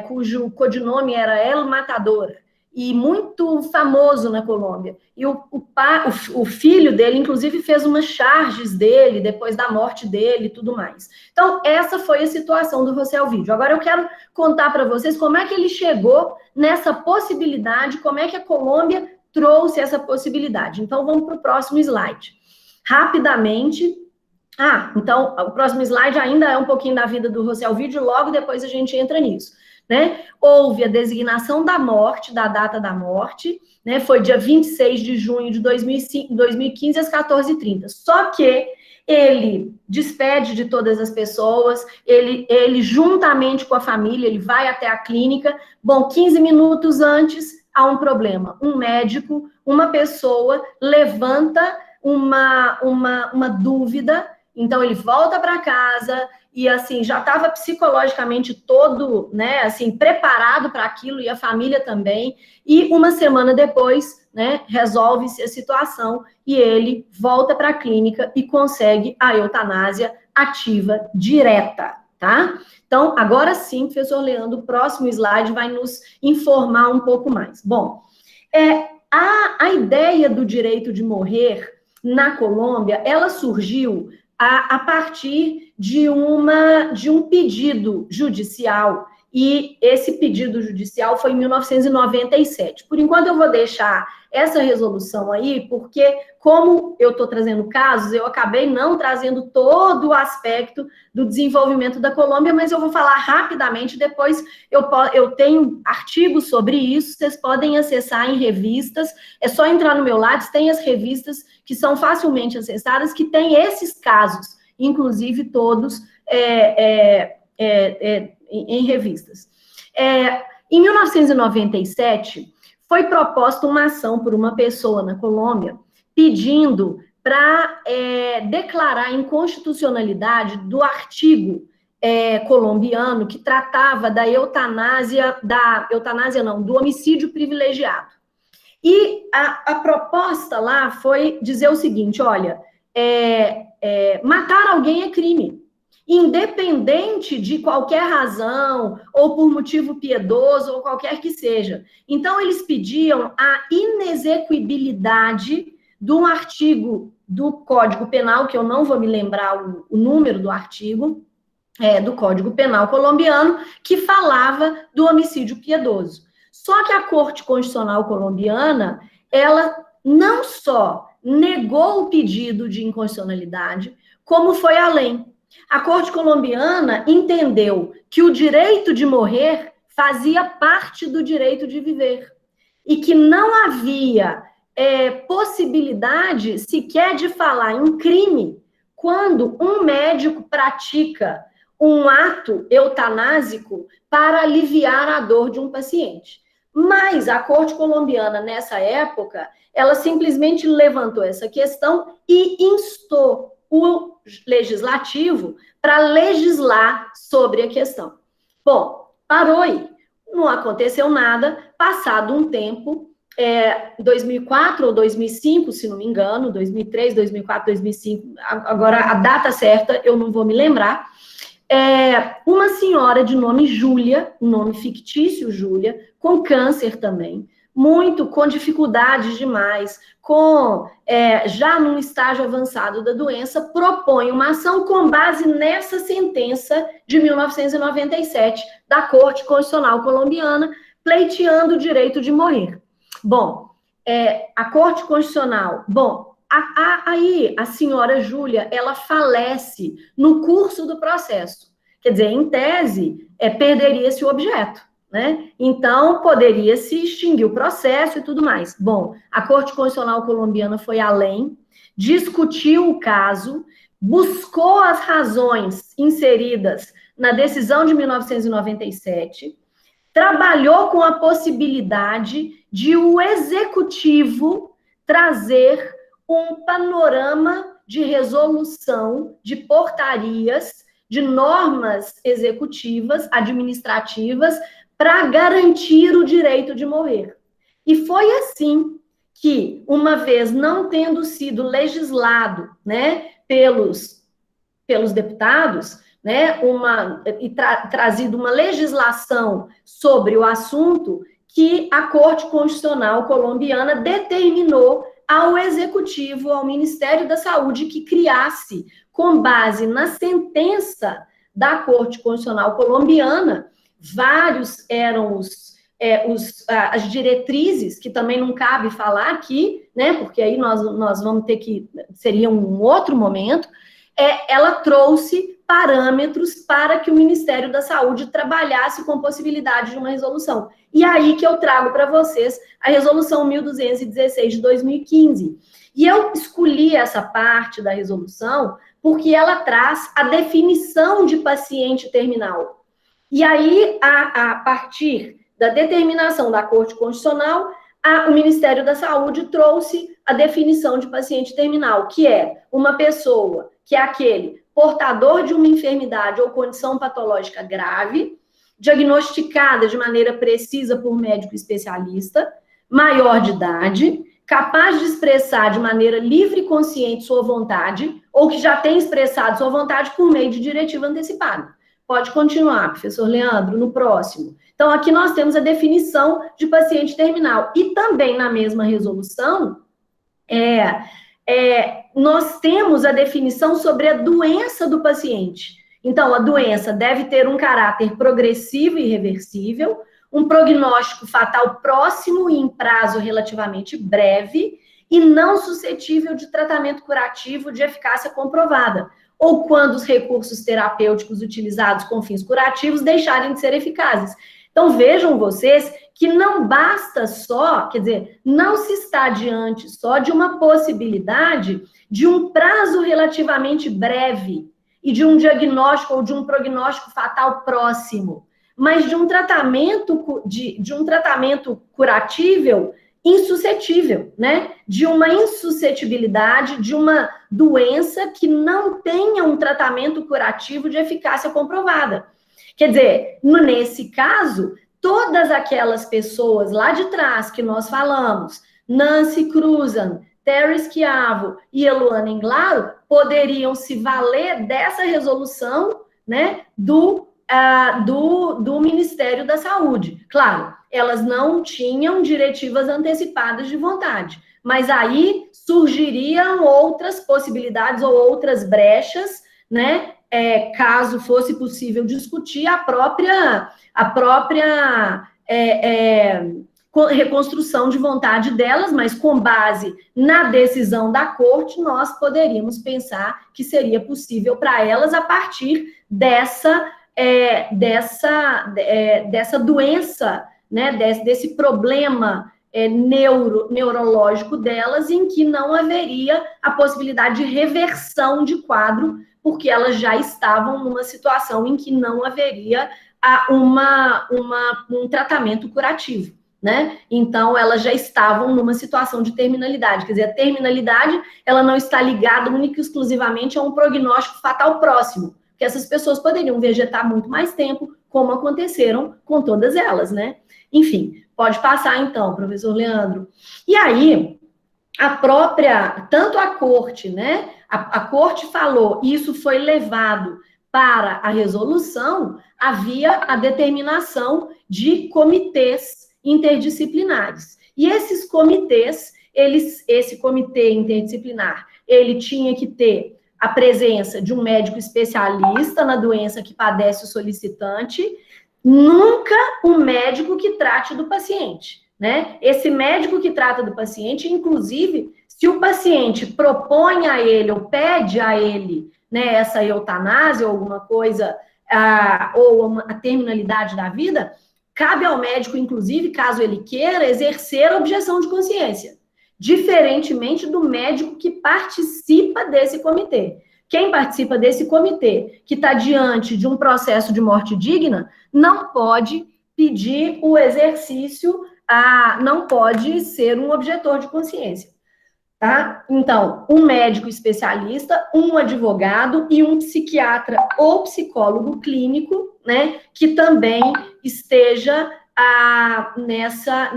cujo codinome era El Matador, e muito famoso na Colômbia. E o filho dele, inclusive, fez umas charges dele, depois da morte dele e tudo mais. Então, essa foi a situação do José Ovidio. Agora, eu quero contar para vocês como é que ele chegou nessa possibilidade, como é que a Colômbia trouxe essa possibilidade. Então, vamos para o próximo slide. Rapidamente. Então, o próximo slide ainda é um pouquinho da vida do José Ovidio, logo depois a gente entra nisso, né? Houve a designação da morte, da data da morte, né? Foi dia 26 de junho de 2015, às 14h30. Só que ele despede de todas as pessoas, ele juntamente com a família, ele vai até a clínica. Bom, 15 minutos antes, há um problema. Um médico, uma pessoa levanta uma dúvida, então ele volta para casa e, assim, já estava psicologicamente todo, né, assim, preparado para aquilo, e a família também, e uma semana depois, né, resolve-se a situação e ele volta para a clínica e consegue a eutanásia ativa direta, tá? Então, agora sim, professor Leandro, o próximo slide vai nos informar um pouco mais. Bom, a ideia do direito de morrer na Colômbia, ela surgiu a partir de um pedido judicial, e esse pedido judicial foi em 1997. Por enquanto, eu vou deixar essa resolução aí, porque, como eu estou trazendo casos, eu acabei não trazendo todo o aspecto do desenvolvimento da Colômbia, mas eu vou falar rapidamente, depois eu tenho artigos sobre isso, vocês podem acessar em revistas, é só entrar no meu Lattes, tem as revistas que são facilmente acessadas, que tem esses casos, inclusive todos em revistas. Em 1997, foi proposta uma ação por uma pessoa na Colômbia pedindo para declarar a inconstitucionalidade do artigo colombiano que tratava da do homicídio privilegiado. E a proposta lá foi dizer o seguinte, olha, matar alguém é crime, independente de qualquer razão, ou por motivo piedoso, ou qualquer que seja. Então, eles pediam a inexequibilidade de um artigo do Código Penal, que eu não vou me lembrar o número do artigo, do Código Penal colombiano, que falava do homicídio piedoso. Só que a Corte Constitucional colombiana, ela não só negou o pedido de inconstitucionalidade, como foi além. A Corte colombiana entendeu que o direito de morrer fazia parte do direito de viver e que não havia possibilidade sequer de falar em crime quando um médico pratica um ato eutanásico para aliviar a dor de um paciente. Mas a Corte colombiana, nessa época, ela simplesmente levantou essa questão e instou o legislativo para legislar sobre a questão. Bom, parou aí. Não aconteceu nada. Passado um tempo, 2004 ou 2005, se não me engano, 2003, 2004, 2005, agora a data certa eu não vou me lembrar, uma senhora de nome Júlia, um nome fictício Júlia, com câncer também, com dificuldades demais, já num estágio avançado da doença, propõe uma ação com base nessa sentença de 1997 da Corte Constitucional Colombiana, pleiteando o direito de morrer. Bom, a Corte Constitucional, aí a senhora Júlia, ela falece no curso do processo. Quer dizer, em tese, perderia-se o objeto, né? Então, poderia-se extinguir o processo e tudo mais. Bom, a Corte Constitucional Colombiana foi além, discutiu o caso, buscou as razões inseridas na decisão de 1997, trabalhou com a possibilidade de o executivo trazer um panorama de resolução de portarias, de normas executivas, administrativas, para garantir o direito de morrer. E foi assim que, uma vez não tendo sido legislado, né, pelos deputados, né, trazido uma legislação sobre o assunto, que a Corte Constitucional Colombiana determinou ao Executivo, ao Ministério da Saúde, que criasse, com base na sentença da Corte Constitucional Colombiana, vários eram as diretrizes, que também não cabe falar aqui, né, porque aí nós vamos ter que, seria um outro momento, ela trouxe parâmetros para que o Ministério da Saúde trabalhasse com possibilidade de uma resolução. E aí que eu trago para vocês a resolução 1216 de 2015. E eu escolhi essa parte da resolução porque ela traz a definição de paciente terminal. E aí, a partir da determinação da Corte Constitucional, o Ministério da Saúde trouxe a definição de paciente terminal, que é uma pessoa que é aquele portador de uma enfermidade ou condição patológica grave, diagnosticada de maneira precisa por médico especialista, maior de idade, capaz de expressar de maneira livre e consciente sua vontade, ou que já tem expressado sua vontade por meio de diretiva antecipada. Pode continuar, professor Leandro, no próximo. Então, aqui nós temos a definição de paciente terminal. E também na mesma resolução, nós temos a definição sobre a doença do paciente. Então, a doença deve ter um caráter progressivo e irreversível, um prognóstico fatal próximo e em prazo relativamente breve e não suscetível de tratamento curativo de eficácia comprovada, ou quando os recursos terapêuticos utilizados com fins curativos deixarem de ser eficazes. Então, vejam vocês que não basta só, quer dizer, não se está diante só de uma possibilidade de um prazo relativamente breve e de um diagnóstico ou de um prognóstico fatal próximo, mas de um tratamento curatível insuscetível, né? De uma insuscetibilidade, de uma doença que não tenha um tratamento curativo de eficácia comprovada. Quer dizer, nesse caso, todas aquelas pessoas lá de trás que nós falamos, Nancy Cruzan, Terry Schiavo e Eluana Englaro, poderiam se valer dessa resolução, né, do Ministério da Saúde. Claro, elas não tinham diretivas antecipadas de vontade, mas aí surgiriam outras possibilidades ou outras brechas, né, caso fosse possível discutir a própria reconstrução de vontade delas, mas com base na decisão da corte, nós poderíamos pensar que seria possível para elas a partir dessa doença, né, desse problema neurológico delas, em que não haveria a possibilidade de reversão de quadro, porque elas já estavam numa situação em que não haveria um tratamento curativo, né? Então, elas já estavam numa situação de terminalidade. Quer dizer, a terminalidade, ela não está ligada única e exclusivamente a um prognóstico fatal próximo, porque essas pessoas poderiam vegetar muito mais tempo, como aconteceram com todas elas, né? Enfim, pode passar então, professor Leandro. E aí, tanto a corte, né? A corte falou, e isso foi levado para a resolução, havia a determinação de comitês interdisciplinares. E esses comitês, esse comitê interdisciplinar, ele tinha que ter a presença de um médico especialista na doença que padece o solicitante, nunca um médico que trate do paciente, né? Esse médico que trata do paciente, inclusive, se o paciente propõe a ele ou pede a ele, né, essa eutanásia ou alguma coisa, ou a terminalidade da vida, cabe ao médico, inclusive, caso ele queira, exercer a objeção de consciência, diferentemente do médico que participa desse comitê. Quem participa desse comitê, que está diante de um processo de morte digna, não pode pedir o exercício, não pode ser um objetor de consciência. Tá? Então, um médico especialista, um advogado e um psiquiatra ou psicólogo clínico, né, que também esteja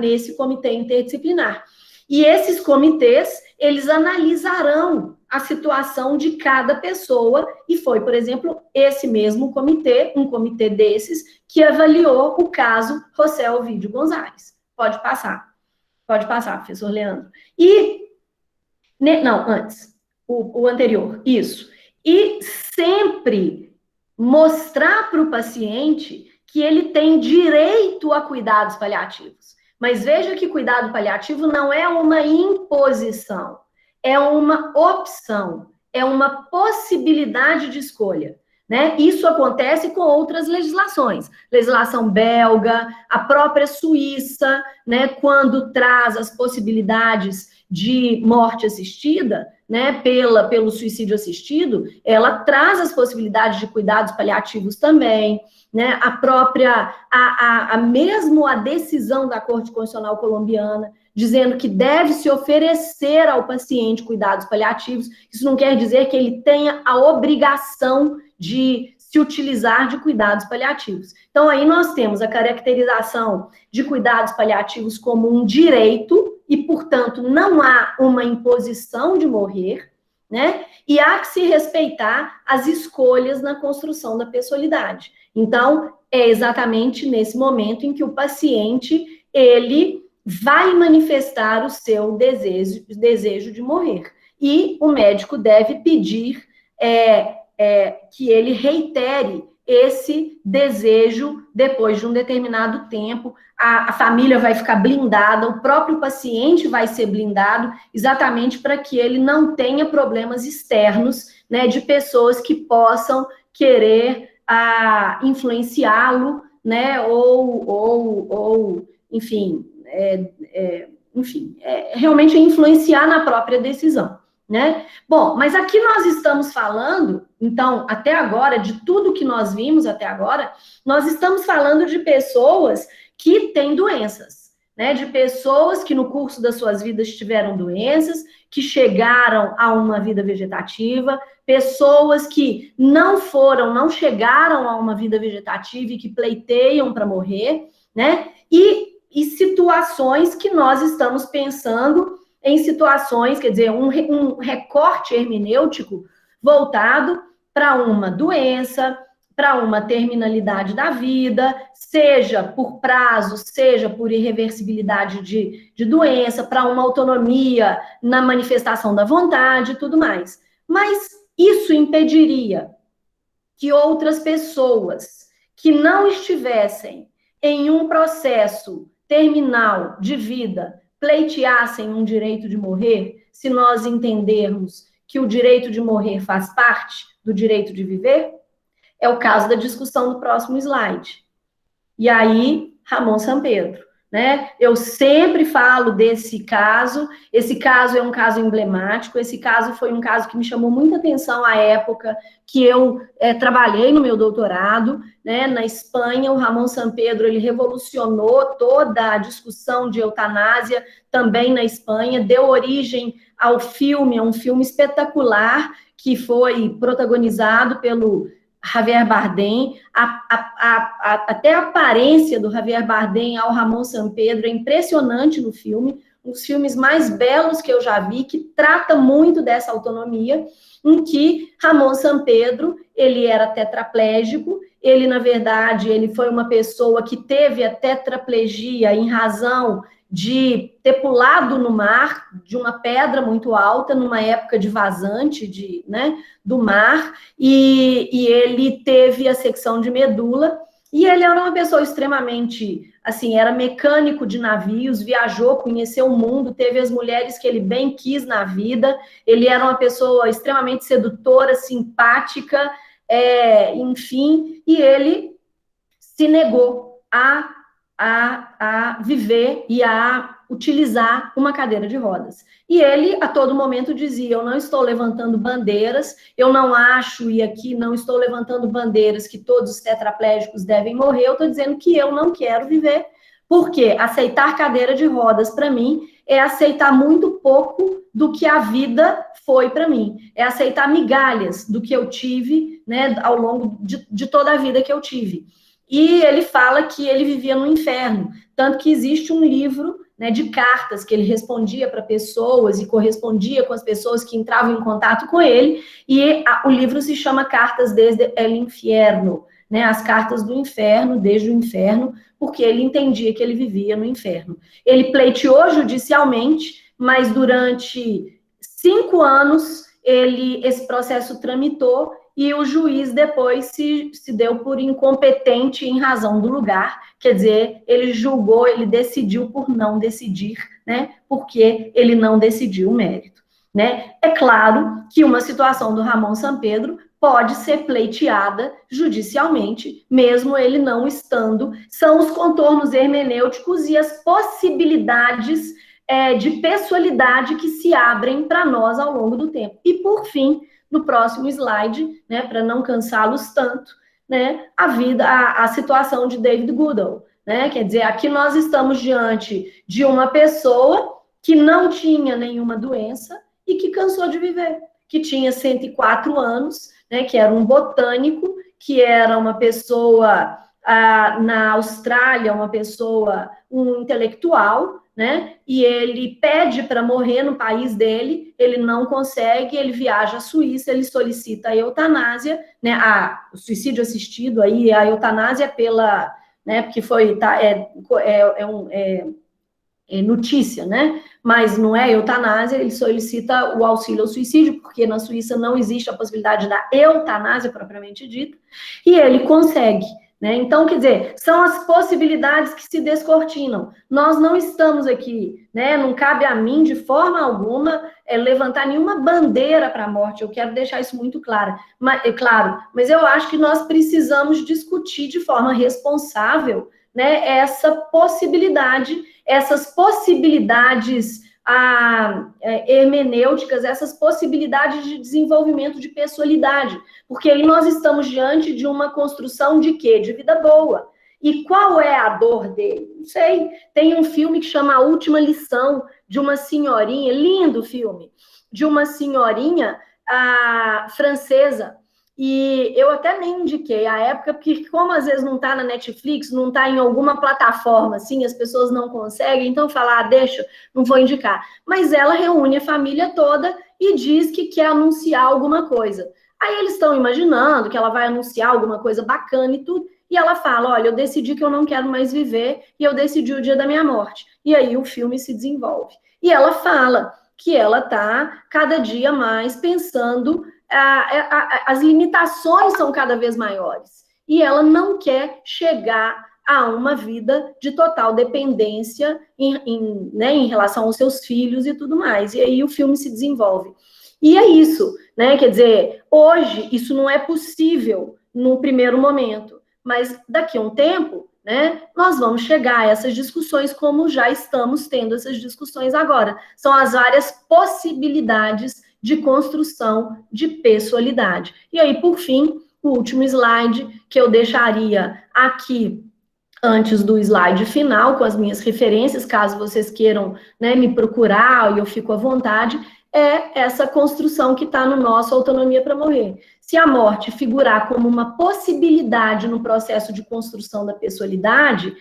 nesse comitê interdisciplinar. E esses comitês, eles analisarão a situação de cada pessoa, e foi, por exemplo, esse mesmo comitê, um comitê desses, que avaliou o caso José Ovidio Gonzalez. Pode passar, professor Leandro. Não, antes, o anterior, isso. E sempre mostrar para o paciente que ele tem direito a cuidados paliativos. Mas veja que cuidado paliativo não é uma imposição, é uma opção, é uma possibilidade de escolha, né? Isso acontece com outras legislações. Legislação belga, a própria Suíça, né, quando traz as possibilidades de morte assistida, né, pelo suicídio assistido, ela traz as possibilidades de cuidados paliativos também, né, mesmo a decisão da Corte Constitucional colombiana, dizendo que deve se oferecer ao paciente cuidados paliativos, isso não quer dizer que ele tenha a obrigação de se utilizar de cuidados paliativos. Então, aí nós temos a caracterização de cuidados paliativos como um direito, e, portanto, não há uma imposição de morrer, né? E há que se respeitar as escolhas na construção da pessoalidade. Então, é exatamente nesse momento em que o paciente, ele vai manifestar o seu desejo de morrer. E o médico deve pedir que ele reitere esse desejo depois de um determinado tempo. A família vai ficar blindada, o próprio paciente vai ser blindado, exatamente para que ele não tenha problemas externos, né, de pessoas que possam querer influenciá-lo, né, enfim, realmente influenciar na própria decisão, né? Bom, mas aqui nós estamos falando, então, até agora, de tudo que nós vimos até agora, nós estamos falando de pessoas que têm doenças, né? De pessoas que no curso das suas vidas tiveram doenças, que chegaram a uma vida vegetativa, pessoas que não chegaram a uma vida vegetativa e que pleiteiam para morrer, né? E situações que nós estamos pensando em situações, quer dizer, um recorte hermenêutico voltado para uma doença, para uma terminalidade da vida, seja por prazo, seja por irreversibilidade de doença, para uma autonomia na manifestação da vontade e tudo mais. Mas isso impediria que outras pessoas que não estivessem em um processo terminal de vida pleiteassem um direito de morrer, se nós entendermos que o direito de morrer faz parte do direito de viver? É o caso da discussão do próximo slide. E aí, Ramon Sampedro, né? Eu sempre falo desse caso, esse caso é um caso emblemático, esse caso foi um caso que me chamou muita atenção à época que eu trabalhei no meu doutorado, né? Na Espanha, o Ramon Sampedro, ele revolucionou toda a discussão de eutanásia também na Espanha, deu origem ao filme, a um filme espetacular que foi protagonizado pelo Javier Bardem, até a aparência do Javier Bardem ao Ramon Sampedro é impressionante no filme, um dos filmes mais belos que eu já vi, que trata muito dessa autonomia, em que Ramon Sampedro, ele era tetraplégico, ele, na verdade, ele foi uma pessoa que teve a tetraplegia em razão de ter pulado no mar de uma pedra muito alta, numa época de vazante do mar, e ele teve a secção de medula, e ele era uma pessoa extremamente, assim, era mecânico de navios, viajou, conheceu o mundo, teve as mulheres que ele bem quis na vida, ele era uma pessoa extremamente sedutora, simpática, enfim, e ele se negou a viver e a utilizar uma cadeira de rodas. E ele, a todo momento, dizia, eu não estou levantando bandeiras, eu não acho, e aqui não estou levantando bandeiras que todos os tetraplégicos devem morrer, eu estou dizendo que eu não quero viver, porque aceitar cadeira de rodas, para mim, é aceitar muito pouco do que a vida foi para mim, é aceitar migalhas do que eu tive, ao longo de toda a vida que eu tive. E ele fala que ele vivia no inferno, tanto que existe um livro de cartas que ele respondia para pessoas e correspondia com as pessoas que entravam em contato com ele, e o livro se chama Cartas desde el Infierno, as cartas do inferno, desde o inferno, porque ele entendia que ele vivia no inferno. Ele pleiteou judicialmente, mas durante 5 anos esse processo tramitou, e o juiz depois se deu por incompetente em razão do lugar, quer dizer, ele julgou, ele decidiu por não decidir, porque ele não decidiu o mérito, É claro que uma situação do Ramon Sampedro pode ser pleiteada judicialmente, mesmo ele não estando, são os contornos hermenêuticos e as possibilidades de pessoalidade que se abrem para nós ao longo do tempo. E, por fim, no próximo slide, para não cansá-los tanto, a situação de David Goodall, quer dizer, aqui nós estamos diante de uma pessoa que não tinha nenhuma doença e que cansou de viver, que tinha 104 anos, que era um botânico, que era uma pessoa, na Austrália, um intelectual, e ele pede para morrer no país dele, ele não consegue, ele viaja à Suíça, ele solicita a eutanásia, o suicídio assistido, aí, a eutanásia pela, porque foi, notícia, mas não é eutanásia, ele solicita o auxílio ao suicídio, porque na Suíça não existe a possibilidade da eutanásia propriamente dita, e ele consegue. Então, quer dizer, são as possibilidades que se descortinam. Nós não estamos aqui, não cabe a mim, de forma alguma, levantar nenhuma bandeira para a morte, eu quero deixar isso muito claro, mas eu acho que nós precisamos discutir de forma responsável, essas possibilidades hermenêuticas, essas possibilidades de desenvolvimento de pessoalidade, porque aí nós estamos diante de uma construção de quê? De vida boa. E qual é a dor dele? Não sei. Tem um filme que chama A Última Lição, de uma senhorinha, lindo filme, de uma senhorinha francesa, e eu até nem indiquei a época, porque como às vezes não está na Netflix, não está em alguma plataforma, assim, as pessoas não conseguem, então falar, deixa, não vou indicar. Mas ela reúne a família toda e diz que quer anunciar alguma coisa. Aí eles estão imaginando que ela vai anunciar alguma coisa bacana e tudo, e ela fala, olha, eu decidi que eu não quero mais viver, e eu decidi o dia da minha morte. E aí o filme se desenvolve. E ela fala que ela está cada dia mais pensando, as limitações são cada vez maiores, e ela não quer chegar a uma vida de total dependência em relação aos seus filhos e tudo mais, e aí o filme se desenvolve. E é isso, quer dizer, hoje isso não é possível no primeiro momento, mas daqui a um tempo, nós vamos chegar a essas discussões como já estamos tendo essas discussões agora. São as várias possibilidades de construção de pessoalidade. E aí, por fim, o último slide que eu deixaria aqui antes do slide final, com as minhas referências, caso vocês queiram me procurar, e eu fico à vontade, é essa construção que está no nosso Autonomia para Morrer. Se a morte figurar como uma possibilidade no processo de construção da pessoalidade,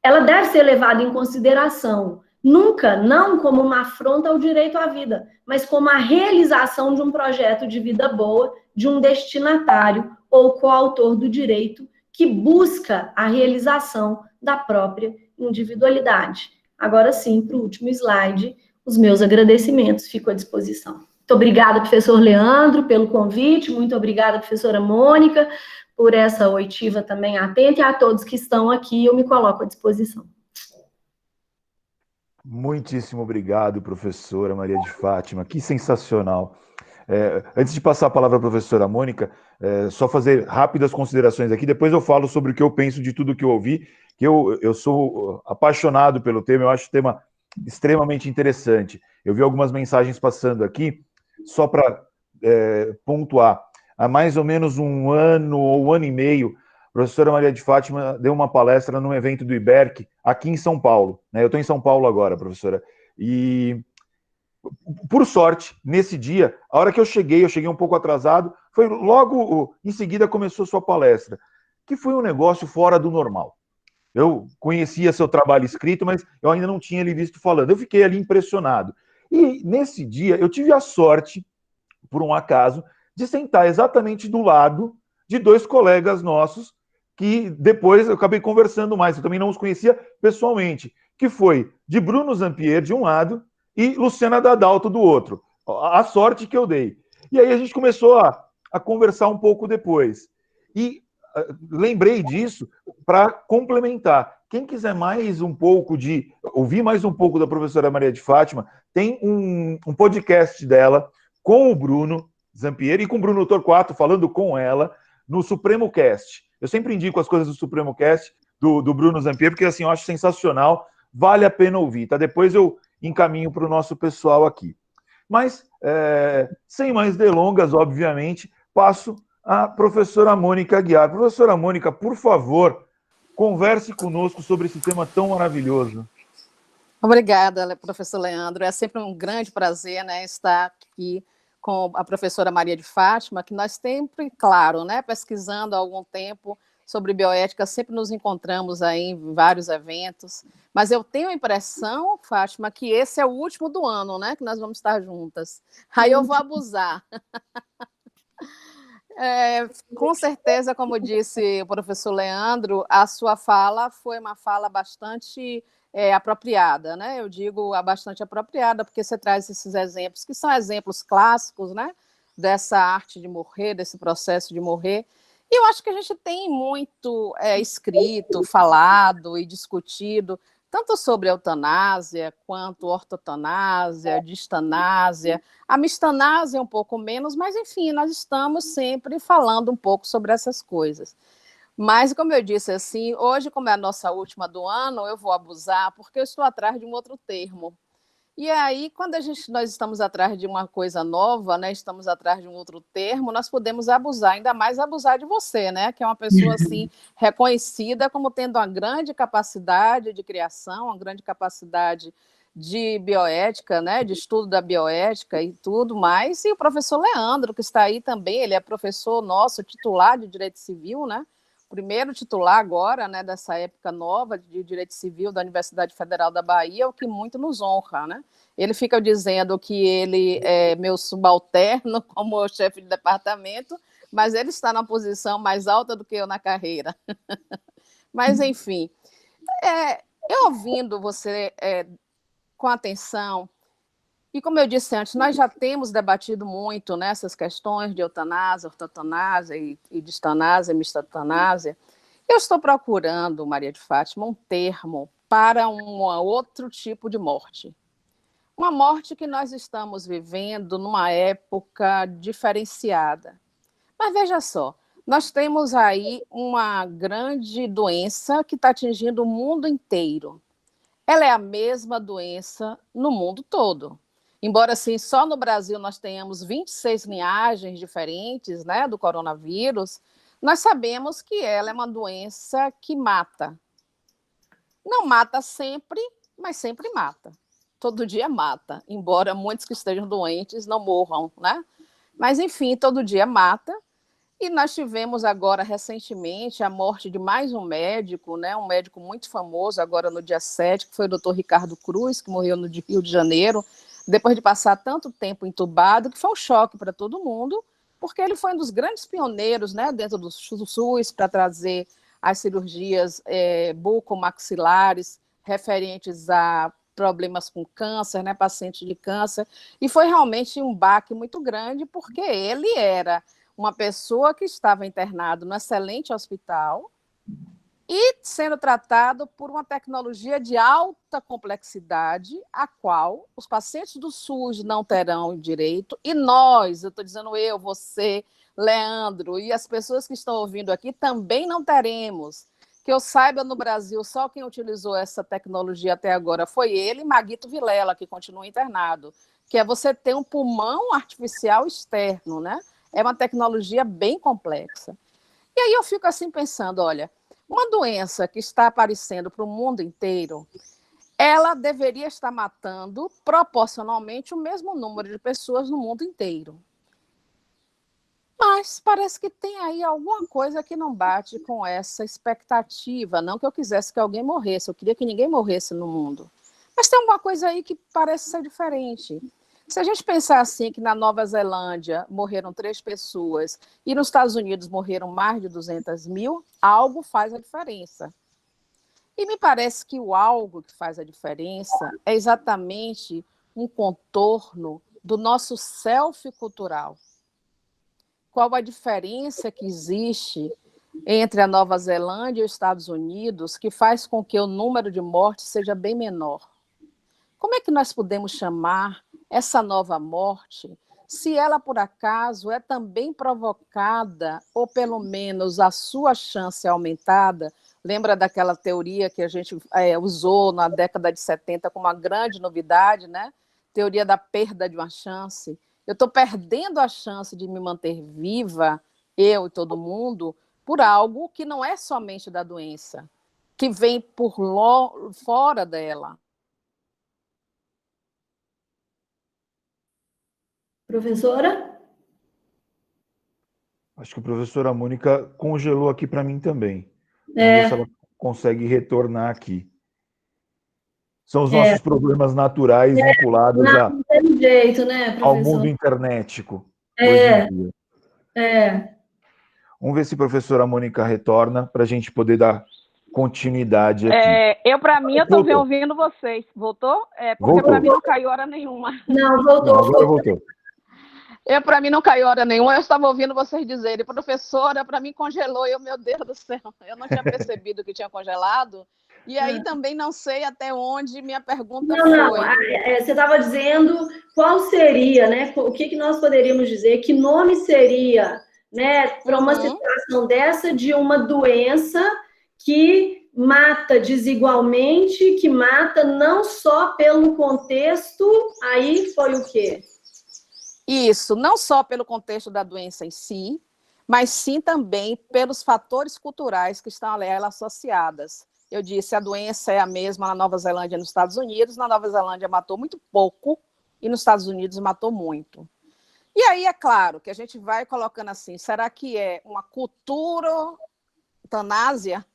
ela deve ser levada em consideração, nunca, não como uma afronta ao direito à vida, mas como a realização de um projeto de vida boa, de um destinatário ou coautor do direito que busca a realização da própria individualidade. Agora sim, para o último slide, os meus agradecimentos, fico à disposição. Muito obrigada, professor Leandro, pelo convite, muito obrigada, professora Mônica, por essa oitiva também atenta, e a todos que estão aqui, eu me coloco à disposição. Muitíssimo obrigado, professora Maria de Fátima, que sensacional. Antes de passar a palavra à professora Mônica, só fazer rápidas considerações aqui, depois eu falo sobre o que eu penso de tudo que eu ouvi, que eu sou apaixonado pelo tema, eu acho o tema extremamente interessante. Eu vi algumas mensagens passando aqui, só para pontuar. Há mais ou menos um ano ou um ano e meio, a professora Maria de Fátima deu uma palestra num evento do IBERC, aqui em São Paulo. Né? Eu estou em São Paulo agora, professora. E, por sorte, nesse dia, a hora que eu cheguei um pouco atrasado, foi logo em seguida começou sua palestra, que foi um negócio fora do normal. Eu conhecia seu trabalho escrito, mas eu ainda não tinha ele visto falando. Eu fiquei ali impressionado. E nesse dia, eu tive a sorte, por um acaso, de sentar exatamente do lado de dois colegas nossos, que depois eu acabei conversando mais, eu também não os conhecia pessoalmente, que foi de Bruno Zampier, de um lado, e Luciana Dadalto, do outro. A sorte que eu dei. E aí a gente começou a conversar um pouco depois. E lembrei disso para complementar. Quem quiser mais um pouco ouvir mais um pouco da professora Maria de Fátima, tem um podcast dela com o Bruno Zampieri e com o Bruno Torquato, falando com ela, no Supremo Cast. Eu sempre indico as coisas do Supremo Cast, do Bruno Zampieri, porque assim, eu acho sensacional, vale a pena ouvir, tá? Depois eu encaminho para o nosso pessoal aqui. Mas, sem mais delongas, obviamente, passo à professora Mônica Aguiar. Professora Mônica, por favor, converse conosco sobre esse tema tão maravilhoso. Obrigada, professor Leandro. É sempre um grande prazer, né, estar aqui com a professora Maria de Fátima, que nós sempre, claro, né, pesquisando há algum tempo sobre bioética, sempre nos encontramos aí em vários eventos, mas eu tenho a impressão, Fátima, que esse é o último do ano, né, que nós vamos estar juntas. Aí eu vou abusar. Com certeza, como disse o professor Leandro, a sua fala foi uma fala bastante apropriada, né? Eu digo bastante apropriada, porque você traz esses exemplos, que são exemplos clássicos, né? Dessa arte de morrer, desse processo de morrer. E eu acho que a gente tem muito escrito, falado e discutido, tanto sobre a eutanásia, quanto ortotanásia, distanásia, a mistanásia um pouco menos, mas, enfim, nós estamos sempre falando um pouco sobre essas coisas. Mas, como eu disse, assim, hoje, como é a nossa última do ano, eu vou abusar, porque eu estou atrás de um outro termo. E aí, quando nós estamos atrás de uma coisa nova, né, estamos atrás de um outro termo, nós podemos abusar, ainda mais abusar de você, né, que é uma pessoa assim, reconhecida como tendo uma grande capacidade de criação, uma grande capacidade de bioética, né, de estudo da bioética e tudo mais, e o professor Leandro, que está aí também, ele é professor nosso, titular de Direito Civil, né, primeiro titular agora, né, dessa época nova de Direito Civil da Universidade Federal da Bahia, o que muito nos honra, né? Ele fica dizendo que ele é meu subalterno como chefe de departamento, mas ele está na posição mais alta do que eu na carreira. Mas, enfim, eu ouvindo você com atenção, e como eu disse antes, nós já temos debatido muito nessas questões de eutanásia, ortotanásia e distanásia, mistatásia. Eu estou procurando, Maria de Fátima, um termo para um outro tipo de morte. Uma morte que nós estamos vivendo numa época diferenciada. Mas veja só, nós temos aí uma grande doença que está atingindo o mundo inteiro. Ela é a mesma doença no mundo todo. Embora, assim, só no Brasil nós tenhamos 26 linhagens diferentes, né, do coronavírus, nós sabemos que ela é uma doença que mata. Não mata sempre, mas sempre mata. Todo dia mata, embora muitos que estejam doentes não morram, né? Mas, enfim, todo dia mata. E nós tivemos agora, recentemente, a morte de mais um médico, né? Um médico muito famoso, agora no dia 7, que foi o doutor Ricardo Cruz, que morreu no Rio de Janeiro, depois de passar tanto tempo entubado, que foi um choque para todo mundo, porque ele foi um dos grandes pioneiros, né, dentro do SUS para trazer as cirurgias bucomaxilares referentes a problemas com câncer, né, pacientes de câncer, e foi realmente um baque muito grande, porque ele era uma pessoa que estava internado no excelente hospital e sendo tratado por uma tecnologia de alta complexidade, a qual os pacientes do SUS não terão direito, e nós, eu estou dizendo eu, você, Leandro, e as pessoas que estão ouvindo aqui também não teremos. Que eu saiba, no Brasil, só quem utilizou essa tecnologia até agora foi ele e Maguito Vilela, que continua internado, que é você ter um pulmão artificial externo, né? É uma tecnologia bem complexa. E aí eu fico assim pensando, olha, uma doença que está aparecendo para o mundo inteiro, ela deveria estar matando proporcionalmente o mesmo número de pessoas no mundo inteiro. Mas parece que tem aí alguma coisa que não bate com essa expectativa. Não que eu quisesse que alguém morresse, eu queria que ninguém morresse no mundo. Mas tem alguma coisa aí que parece ser diferente. Se a gente pensar assim, que na Nova Zelândia morreram 3 pessoas e nos Estados Unidos morreram mais de 200 mil, algo faz a diferença. E me parece que o algo que faz a diferença é exatamente um contorno do nosso self cultural. Qual a diferença que existe entre a Nova Zelândia e os Estados Unidos que faz com que o número de mortes seja bem menor? Como é que nós podemos chamar essa nova morte se ela, por acaso, é também provocada, ou pelo menos a sua chance é aumentada? Lembra daquela teoria que a gente usou na década de 70 como uma grande novidade, né? Teoria da perda de uma chance. Eu estou perdendo a chance de me manter viva, eu e todo mundo, por algo que não é somente da doença, que vem por fora dela. Professora? Acho que a professora Mônica congelou aqui para mim também. Vamos ver se ela consegue retornar aqui. São os nossos problemas naturais vinculados não tem jeito, né, ao mundo internetico. Vamos ver se a professora Mônica retorna para a gente poder dar continuidade aqui. Eu estou ouvindo vocês. Voltou? Porque para mim não caiu hora nenhuma. Não, voltou. Não, agora voltou. Para mim não caiu hora nenhuma, eu estava ouvindo vocês dizerem, professora, para mim congelou, meu Deus do céu, eu não tinha percebido que tinha congelado, e aí também não sei até onde minha pergunta foi. Não, você estava dizendo qual seria, né, o que nós poderíamos dizer, que nome seria, né, para uma situação dessa de uma doença que mata desigualmente, que mata não só pelo contexto, aí foi o quê? Isso, não só pelo contexto da doença em si, mas sim também pelos fatores culturais que estão a ela associadas. Eu disse, a doença é a mesma na Nova Zelândia e nos Estados Unidos. Na Nova Zelândia matou muito pouco e nos Estados Unidos matou muito. E aí, é claro, que a gente vai colocando assim, será que é uma cultura eutanásia?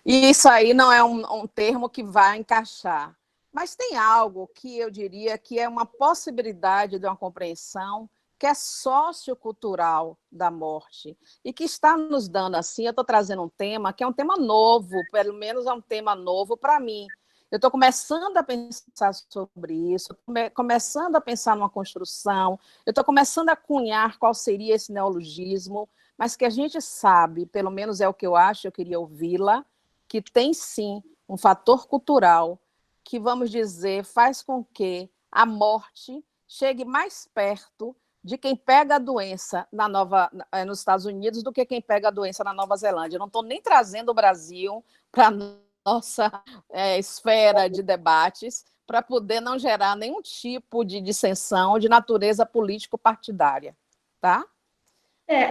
E isso aí não é um termo que vai encaixar. Mas tem algo que eu diria que é uma possibilidade de uma compreensão que é sociocultural da morte e que está nos dando assim, eu estou trazendo um tema que é um tema novo, pelo menos é um tema novo para mim. Eu estou começando a pensar sobre isso, começando a pensar numa construção, eu estou começando a cunhar qual seria esse neologismo, mas que a gente sabe, pelo menos é o que eu acho, eu queria ouvi-la, que tem sim um fator cultural que, vamos dizer, faz com que a morte chegue mais perto de quem pega a doença nos Estados Unidos do que quem pega a doença na Nova Zelândia. Eu não estou nem trazendo o Brasil para a nossa esfera de debates, para poder não gerar nenhum tipo de dissensão de natureza político-partidária, tá?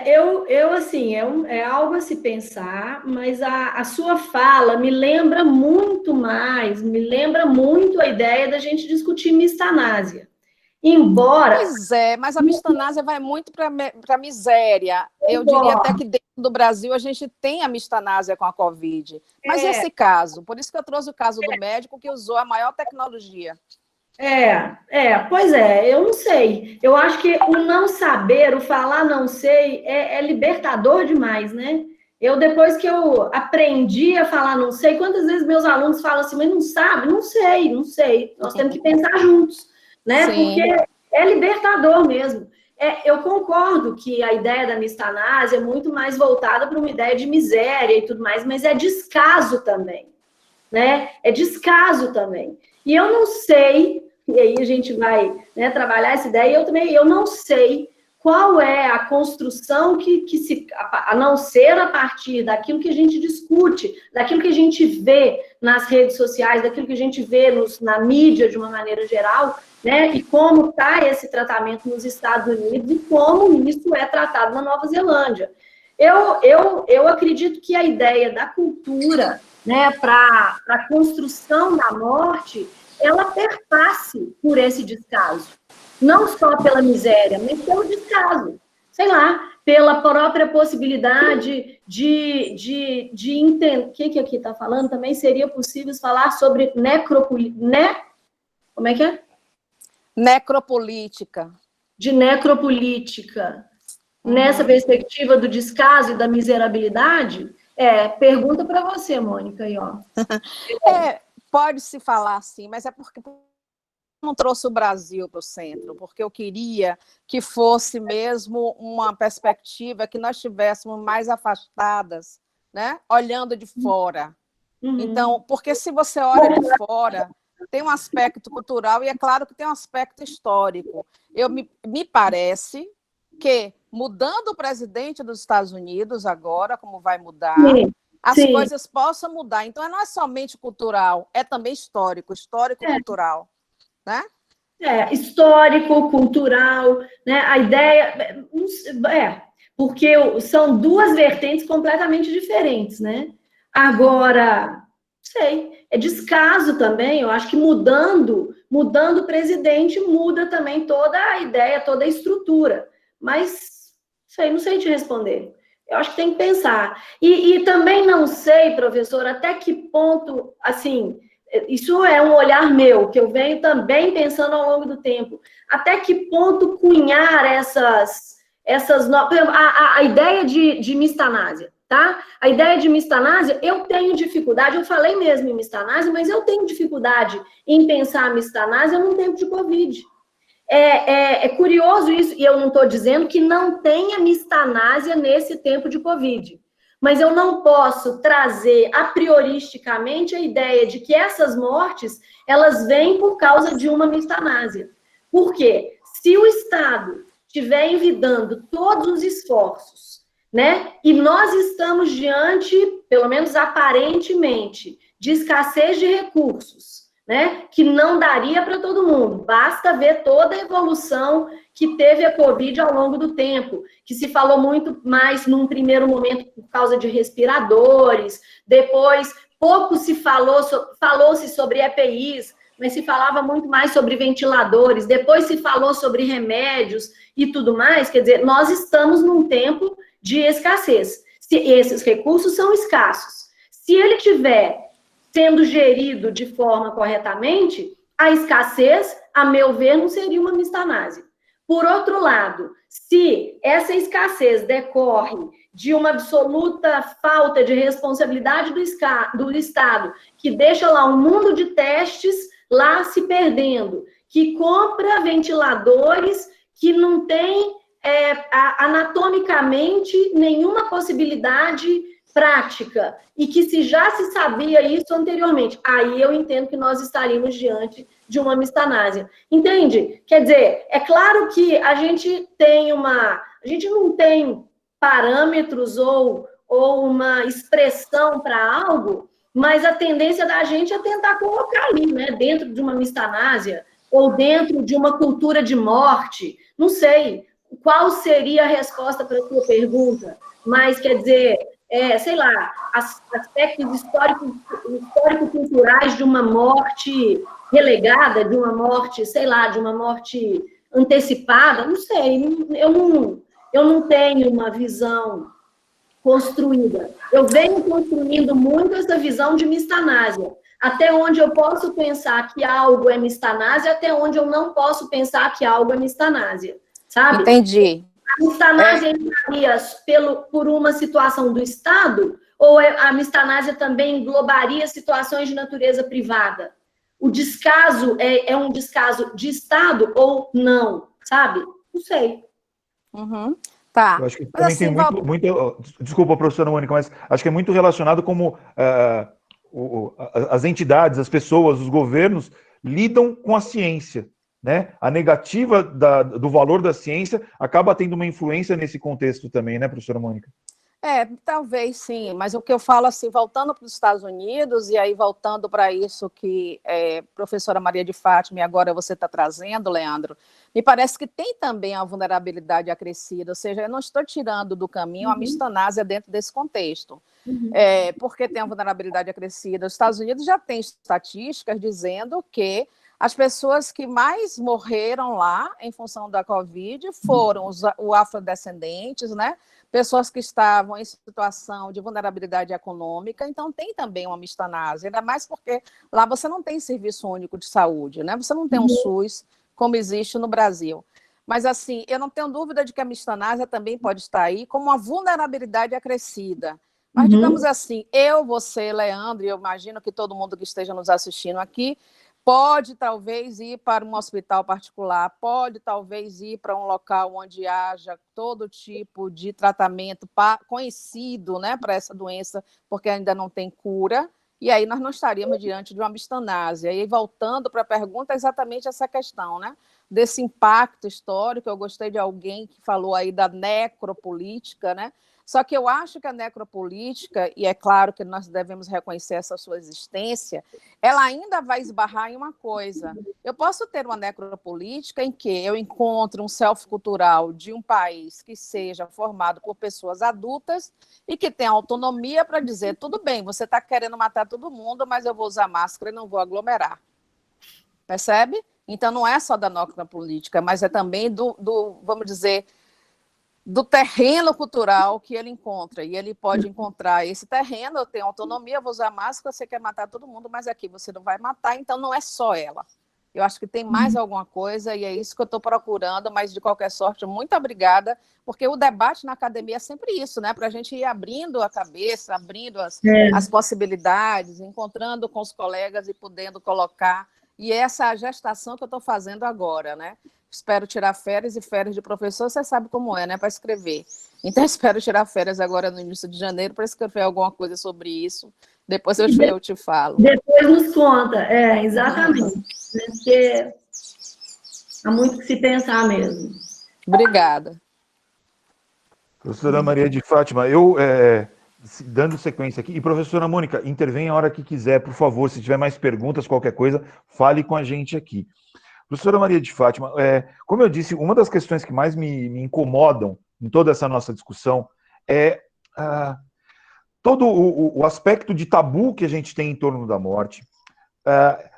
Eu assim, é algo a se pensar, mas a sua fala me lembra muito a ideia da gente discutir mistanásia. Embora... Pois é, mas a mistanásia vai muito para a miséria. Eu diria até que dentro do Brasil a gente tem a mistanásia com a Covid. Mas esse caso, por isso que eu trouxe o caso do médico que usou a maior tecnologia. Pois é, eu não sei. Eu acho que o não saber, o falar não sei, é libertador demais, né? Eu, depois que eu aprendi a falar não sei, quantas vezes meus alunos falam assim, mas não sabe? Não sei, não sei. Nós temos que pensar juntos, né? Sim. Porque é libertador mesmo. Eu concordo que a ideia da mistanásia é muito mais voltada para uma ideia de miséria e tudo mais, mas é descaso também, né? É descaso também. E eu não sei, e aí a gente vai, né, trabalhar essa ideia, eu não sei qual é a construção que se, a não ser a partir daquilo que a gente discute, daquilo que a gente vê nas redes sociais, daquilo que a gente vê na mídia de uma maneira geral, né? E como está esse tratamento nos Estados Unidos e como isso é tratado na Nova Zelândia. Eu acredito que a ideia da cultura, né, para a construção da morte, ela perpasse por esse descaso. Não só pela miséria, mas pelo descaso. Sei lá, pela própria possibilidade de entender. O que aqui está falando? Também seria possível falar sobre como é que é? Necropolítica. De necropolítica. Nessa perspectiva do descaso e da miserabilidade, pergunta para você, Mônica, aí, ó. Pode-se falar assim, mas é porque não trouxe o Brasil para o centro, porque eu queria que fosse mesmo uma perspectiva que nós estivéssemos mais afastadas, né? Olhando de fora. Então, porque se você olha de fora, tem um aspecto cultural e é claro que tem um aspecto histórico. Me parece que, mudando o presidente dos Estados Unidos agora, como vai mudar, as coisas possam mudar. Então, não é somente cultural, é também histórico, cultural. Né? Histórico, cultural, né? A ideia porque são duas vertentes completamente diferentes, né? Agora, sei, é descaso também. Eu acho que mudando o presidente muda também toda a ideia, toda a estrutura. Mas não sei te responder. Eu acho que tem que pensar. E também não sei, professor, até que ponto, assim, isso é um olhar meu, que eu venho também pensando ao longo do tempo. Até que ponto cunhar a ideia de mistanásia, tá? A ideia de mistanásia, eu tenho dificuldade, eu falei mesmo em mistanásia, mas eu tenho dificuldade em pensar a mistanásia num tempo de Covid. É curioso isso, e eu não estou dizendo que não tenha mistanásia nesse tempo de Covid. Mas eu não posso trazer a prioristicamente a ideia de que essas mortes, elas vêm por causa de uma mistanásia. Por quê? Se o Estado estiver envidando todos os esforços, né, e nós estamos diante, pelo menos aparentemente, de escassez de recursos, né, que não daria para todo mundo. Basta ver toda a evolução que teve a Covid ao longo do tempo, que se falou muito mais num primeiro momento por causa de respiradores, depois pouco se falou-se sobre EPIs, mas se falava muito mais sobre ventiladores, depois se falou sobre remédios e tudo mais. Quer dizer, nós estamos num tempo de escassez. Esses recursos são escassos. Se ele tiver sendo gerido de forma corretamente, a escassez, a meu ver, não seria uma mistanásia. Por outro lado, se essa escassez decorre de uma absoluta falta de responsabilidade do Estado, que deixa lá um mundo de testes lá se perdendo, que compra ventiladores que não tem anatomicamente nenhuma possibilidade prática, e que se já se sabia isso anteriormente, aí eu entendo que nós estaríamos diante de uma mistanásia. Entende? Quer dizer, é claro que a gente não tem parâmetros ou uma expressão para algo, mas a tendência da gente é tentar colocar ali, né, dentro de uma mistanásia, ou dentro de uma cultura de morte. Não sei qual seria a resposta para a sua pergunta, mas, quer dizer, sei lá, aspectos histórico-culturais de uma morte relegada, de uma morte, sei lá, de uma morte antecipada, não sei, eu não tenho uma visão construída. Eu venho construindo muito essa visão de mistanásia, até onde eu posso pensar que algo é mistanásia, até onde eu não posso pensar que algo é mistanásia, sabe? Entendi. A mistanásia entraria por uma situação do Estado, ou a mistanásia também englobaria situações de natureza privada? O descaso é um descaso de Estado ou não, sabe? Não sei. Uhum. Tá. Eu acho que Mas também assim, tem muito. Desculpa, professora Mônica, mas acho que é muito relacionado como as entidades, as pessoas, os governos lidam com a ciência. Né? A negativa do valor da ciência acaba tendo uma influência nesse contexto também, né, professora Mônica? Talvez sim, mas o que eu falo assim, voltando para os Estados Unidos, e aí voltando para isso que professora Maria de Fátima, e agora você está trazendo, Leandro, me parece que tem também a vulnerabilidade acrescida, ou seja, eu não estou tirando do caminho a mistanásia dentro desse contexto, porque tem a vulnerabilidade acrescida. Os Estados Unidos já têm estatísticas dizendo que as pessoas que mais morreram lá em função da Covid foram os afrodescendentes, né? Pessoas que estavam em situação de vulnerabilidade econômica, então tem também uma mistanásia, ainda mais porque lá você não tem serviço único de saúde, né? Você não tem um SUS como existe no Brasil. Mas, assim, eu não tenho dúvida de que a mistanásia também pode estar aí como uma vulnerabilidade acrescida. Mas, digamos assim, você, Leandro, e eu imagino que todo mundo que esteja nos assistindo aqui, pode talvez ir para um hospital particular, pode talvez ir para um local onde haja todo tipo de tratamento conhecido, né, para essa doença, porque ainda não tem cura, e aí nós não estaríamos diante de uma mistanásia. E voltando para a pergunta, é exatamente essa questão, né, desse impacto histórico. Eu gostei de alguém que falou aí da necropolítica, né? Só que eu acho que a necropolítica, e é claro que nós devemos reconhecer essa sua existência, ela ainda vai esbarrar em uma coisa. Eu posso ter uma necropolítica em que eu encontro um self-cultural de um país que seja formado por pessoas adultas e que tenha autonomia para dizer, tudo bem, você está querendo matar todo mundo, mas eu vou usar máscara e não vou aglomerar. Percebe? Então, não é só da necropolítica, mas é também vamos dizer, do terreno cultural que ele encontra, e ele pode encontrar esse terreno, eu tenho autonomia, vou usar máscara, você quer matar todo mundo, mas aqui você não vai matar, então não é só ela. Eu acho que tem mais alguma coisa, e é isso que eu estou procurando, mas de qualquer sorte, muito obrigada, porque o debate na academia é sempre isso, né? Para a gente ir abrindo a cabeça, abrindo as possibilidades, encontrando com os colegas e podendo colocar, e essa é a gestação que eu estou fazendo agora, né? Espero tirar férias, e férias de professor, você sabe como é, né? Para escrever. Então, espero tirar férias agora no início de janeiro para escrever alguma coisa sobre isso. Depois eu te falo. Depois nos conta. Exatamente. Porque há muito que se pensar mesmo. Obrigada. Professora Maria de Fátima, dando sequência aqui, e professora Mônica, intervenha a hora que quiser, por favor, se tiver mais perguntas, qualquer coisa, fale com a gente aqui. Professora Maria de Fátima, como eu disse, uma das questões que mais me incomodam em toda essa nossa discussão é todo o aspecto de tabu que a gente tem em torno da morte.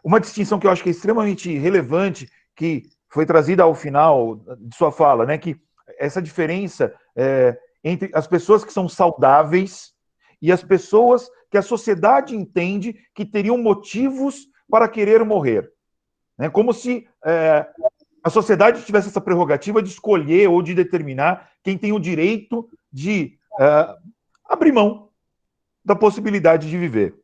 Uma distinção que eu acho que é extremamente relevante, que foi trazida ao final de sua fala, né, que essa diferença entre as pessoas que são saudáveis e as pessoas que a sociedade entende que teriam motivos para querer morrer. Como se a sociedade tivesse essa prerrogativa de escolher ou de determinar quem tem o direito de abrir mão da possibilidade de viver.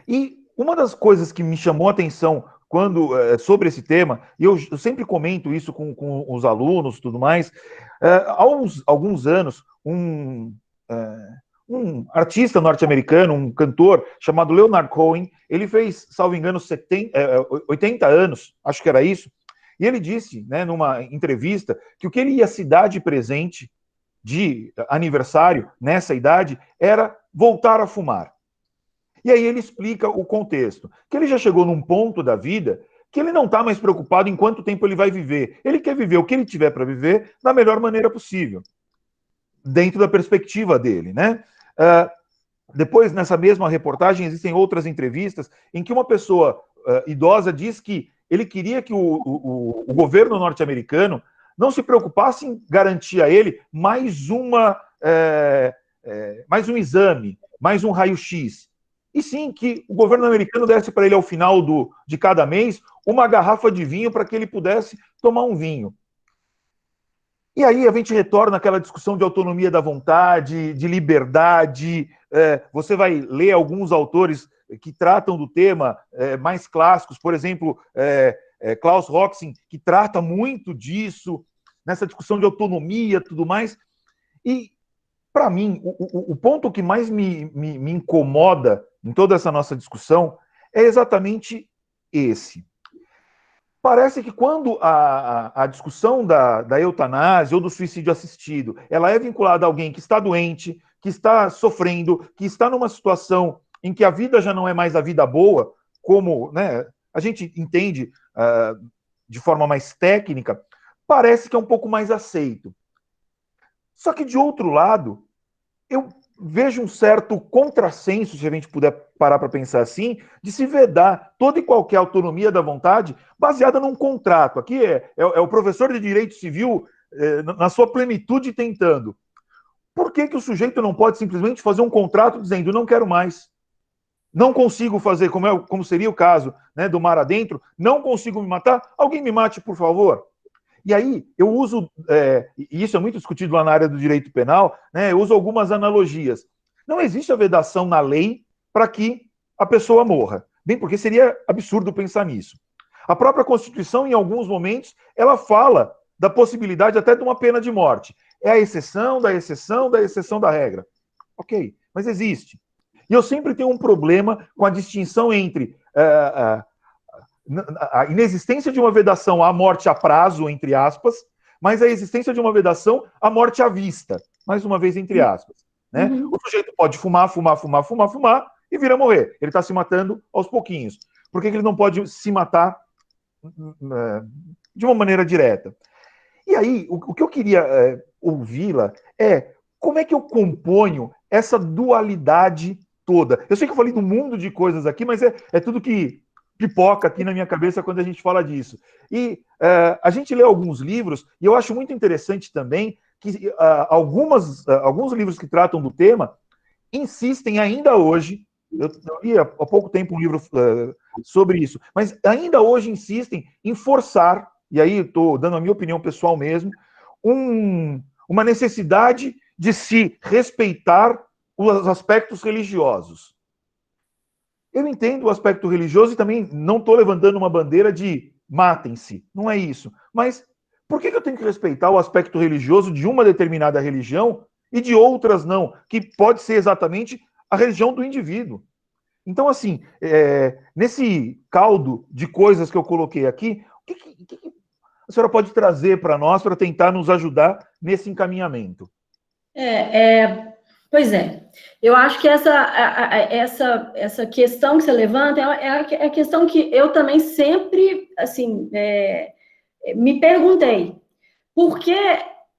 E uma das coisas que me chamou a atenção sobre esse tema, e eu sempre comento isso com os alunos e tudo mais, há alguns anos, um artista norte-americano, um cantor chamado Leonard Cohen, ele fez, salvo engano, 80 anos, acho que era isso, e ele disse, né, numa entrevista, que o que ele ia se dar de presente de aniversário nessa idade era voltar a fumar. E aí ele explica o contexto, que ele já chegou num ponto da vida que ele não está mais preocupado em quanto tempo ele vai viver. Ele quer viver o que ele tiver para viver da melhor maneira possível, dentro da perspectiva dele, né? Depois, nessa mesma reportagem, existem outras entrevistas em que uma pessoa idosa diz que ele queria que o governo norte-americano não se preocupasse em garantir a ele mais um exame, mais um raio-x. E sim, que o governo americano desse para ele, ao final de cada mês, uma garrafa de vinho para que ele pudesse tomar um vinho. E aí a gente retorna àquela discussão de autonomia da vontade, de liberdade. Você vai ler alguns autores que tratam do tema mais clássicos, por exemplo, Klaus Roxin, que trata muito disso, nessa discussão de autonomia e tudo mais. E, para mim, o ponto que mais me incomoda em toda essa nossa discussão é exatamente esse. Parece que quando a discussão da eutanásia ou do suicídio assistido, ela é vinculada a alguém que está doente, que está sofrendo, que está numa situação em que a vida já não é mais a vida boa, como, né, a gente entende de forma mais técnica, parece que é um pouco mais aceito. Só que, de outro lado, eu vejo um certo contrassenso, se a gente puder parar para pensar assim, de se vedar toda e qualquer autonomia da vontade baseada num contrato. Aqui é o professor de direito civil na sua plenitude tentando. Por que o sujeito não pode simplesmente fazer um contrato dizendo não quero mais, não consigo fazer, como seria o caso, né, do mar adentro, não consigo me matar, alguém me mate, por favor? E aí, eu uso, e isso é muito discutido lá na área do direito penal, né, eu uso algumas analogias. Não existe a vedação na lei para que a pessoa morra. Bem, porque seria absurdo pensar nisso. A própria Constituição, em alguns momentos, ela fala da possibilidade até de uma pena de morte. É a exceção da exceção da exceção da regra. Ok, mas existe. E eu sempre tenho um problema com a distinção entre a inexistência de uma vedação à morte a prazo, entre aspas, mas a existência de uma vedação à morte à vista, mais uma vez, entre aspas. Né? Uhum. O sujeito pode fumar e vir a morrer. Ele está se matando aos pouquinhos. Por que ele não pode se matar de uma maneira direta? E aí, o que eu queria ouvi-la é como é que eu componho essa dualidade toda? Eu sei que eu falei de um mundo de coisas aqui, mas é tudo que pipoca aqui na minha cabeça quando a gente fala disso. E a gente lê alguns livros, e eu acho muito interessante também que alguns livros que tratam do tema insistem ainda hoje, eu li há pouco tempo um livro sobre isso, mas ainda hoje insistem em forçar, e aí estou dando a minha opinião pessoal mesmo, uma necessidade de se respeitar os aspectos religiosos. Eu entendo o aspecto religioso e também não estou levantando uma bandeira de matem-se, não é isso. Mas por que eu tenho que respeitar o aspecto religioso de uma determinada religião e de outras não, que pode ser exatamente a religião do indivíduo? Então, assim, nesse caldo de coisas que eu coloquei aqui, o que a senhora pode trazer para nós para tentar nos ajudar nesse encaminhamento? Pois é, eu acho que essa questão que você levanta é a questão que eu também sempre, assim, me perguntei. Porque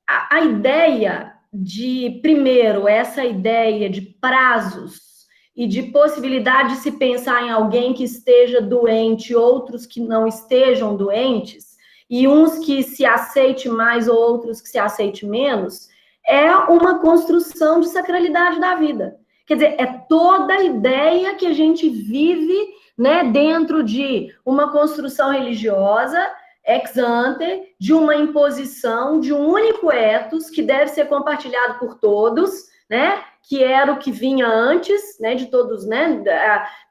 a ideia de, primeiro, essa ideia de prazos e de possibilidade de se pensar em alguém que esteja doente, outros que não estejam doentes, e uns que se aceite mais ou outros que se aceite menos, é uma construção de sacralidade da vida. Quer dizer, é toda a ideia que a gente vive, né, dentro de uma construção religiosa, ex ante, de uma imposição de um único ethos que deve ser compartilhado por todos, né, que era o que vinha antes, né, de todos, né,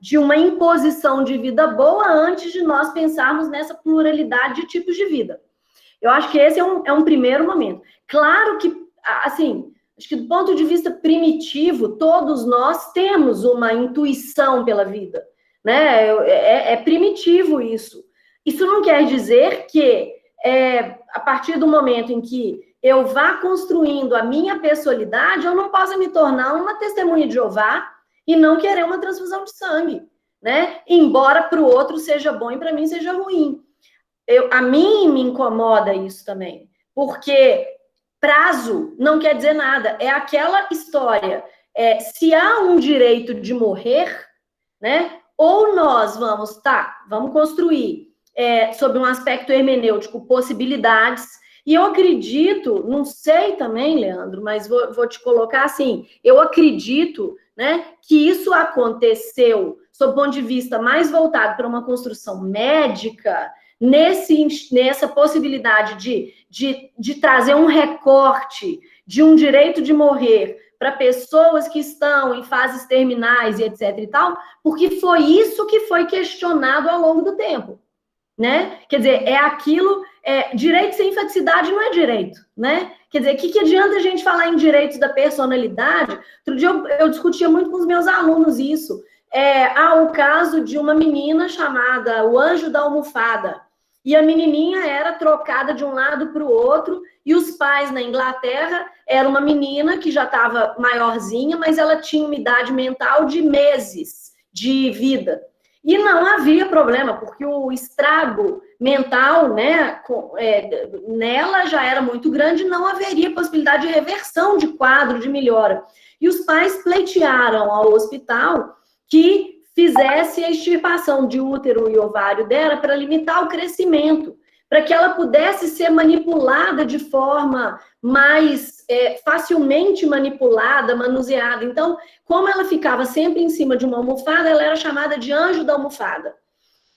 de uma imposição de vida boa antes de nós pensarmos nessa pluralidade de tipos de vida. Eu acho que esse é um primeiro momento. Claro que, assim, acho que do ponto de vista primitivo, todos nós temos uma intuição pela vida, né? É primitivo isso. Isso não quer dizer que, a partir do momento em que eu vá construindo a minha pessoalidade, eu não possa me tornar uma testemunha de Jeová e não querer uma transfusão de sangue, né? Embora para o outro seja bom e para mim seja ruim. A mim me incomoda isso também, porque prazo não quer dizer nada. É aquela história. Se há um direito de morrer, né? Ou nós vamos construir, sob um aspecto hermenêutico, possibilidades. E eu acredito, não sei também, Leandro, mas vou te colocar assim, eu acredito, né, que isso aconteceu sob o ponto de vista mais voltado para uma construção médica, nessa possibilidade de trazer um recorte de um direito de morrer para pessoas que estão em fases terminais e etc e tal, porque foi isso que foi questionado ao longo do tempo, né? Quer dizer, é aquilo, direito sem infaticidade não é direito, né? Quer dizer, o que adianta a gente falar em direitos da personalidade? Outro dia eu discutia muito com os meus alunos isso. Há o caso de uma menina chamada o Anjo da Almofada, e a menininha era trocada de um lado para o outro, e os pais na Inglaterra, era uma menina que já estava maiorzinha, mas ela tinha uma idade mental de meses de vida. E não havia problema, porque o estrago mental, né, nela já era muito grande, não haveria possibilidade de reversão de quadro, de melhora. E os pais pleitearam ao hospital que fizesse a extirpação de útero e ovário dela para limitar o crescimento, para que ela pudesse ser manipulada de forma mais facilmente manipulada, manuseada. Então, como ela ficava sempre em cima de uma almofada, ela era chamada de anjo da almofada.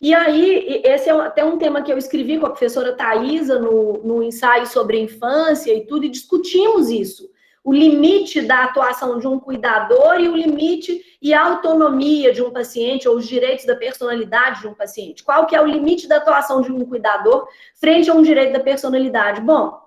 E aí, esse é até um tema que eu escrevi com a professora Thaisa no ensaio sobre a infância e tudo, e discutimos isso. O limite da atuação de um cuidador e o limite e a autonomia de um paciente, ou os direitos da personalidade de um paciente. Qual que é o limite da atuação de um cuidador frente a um direito da personalidade? Bom,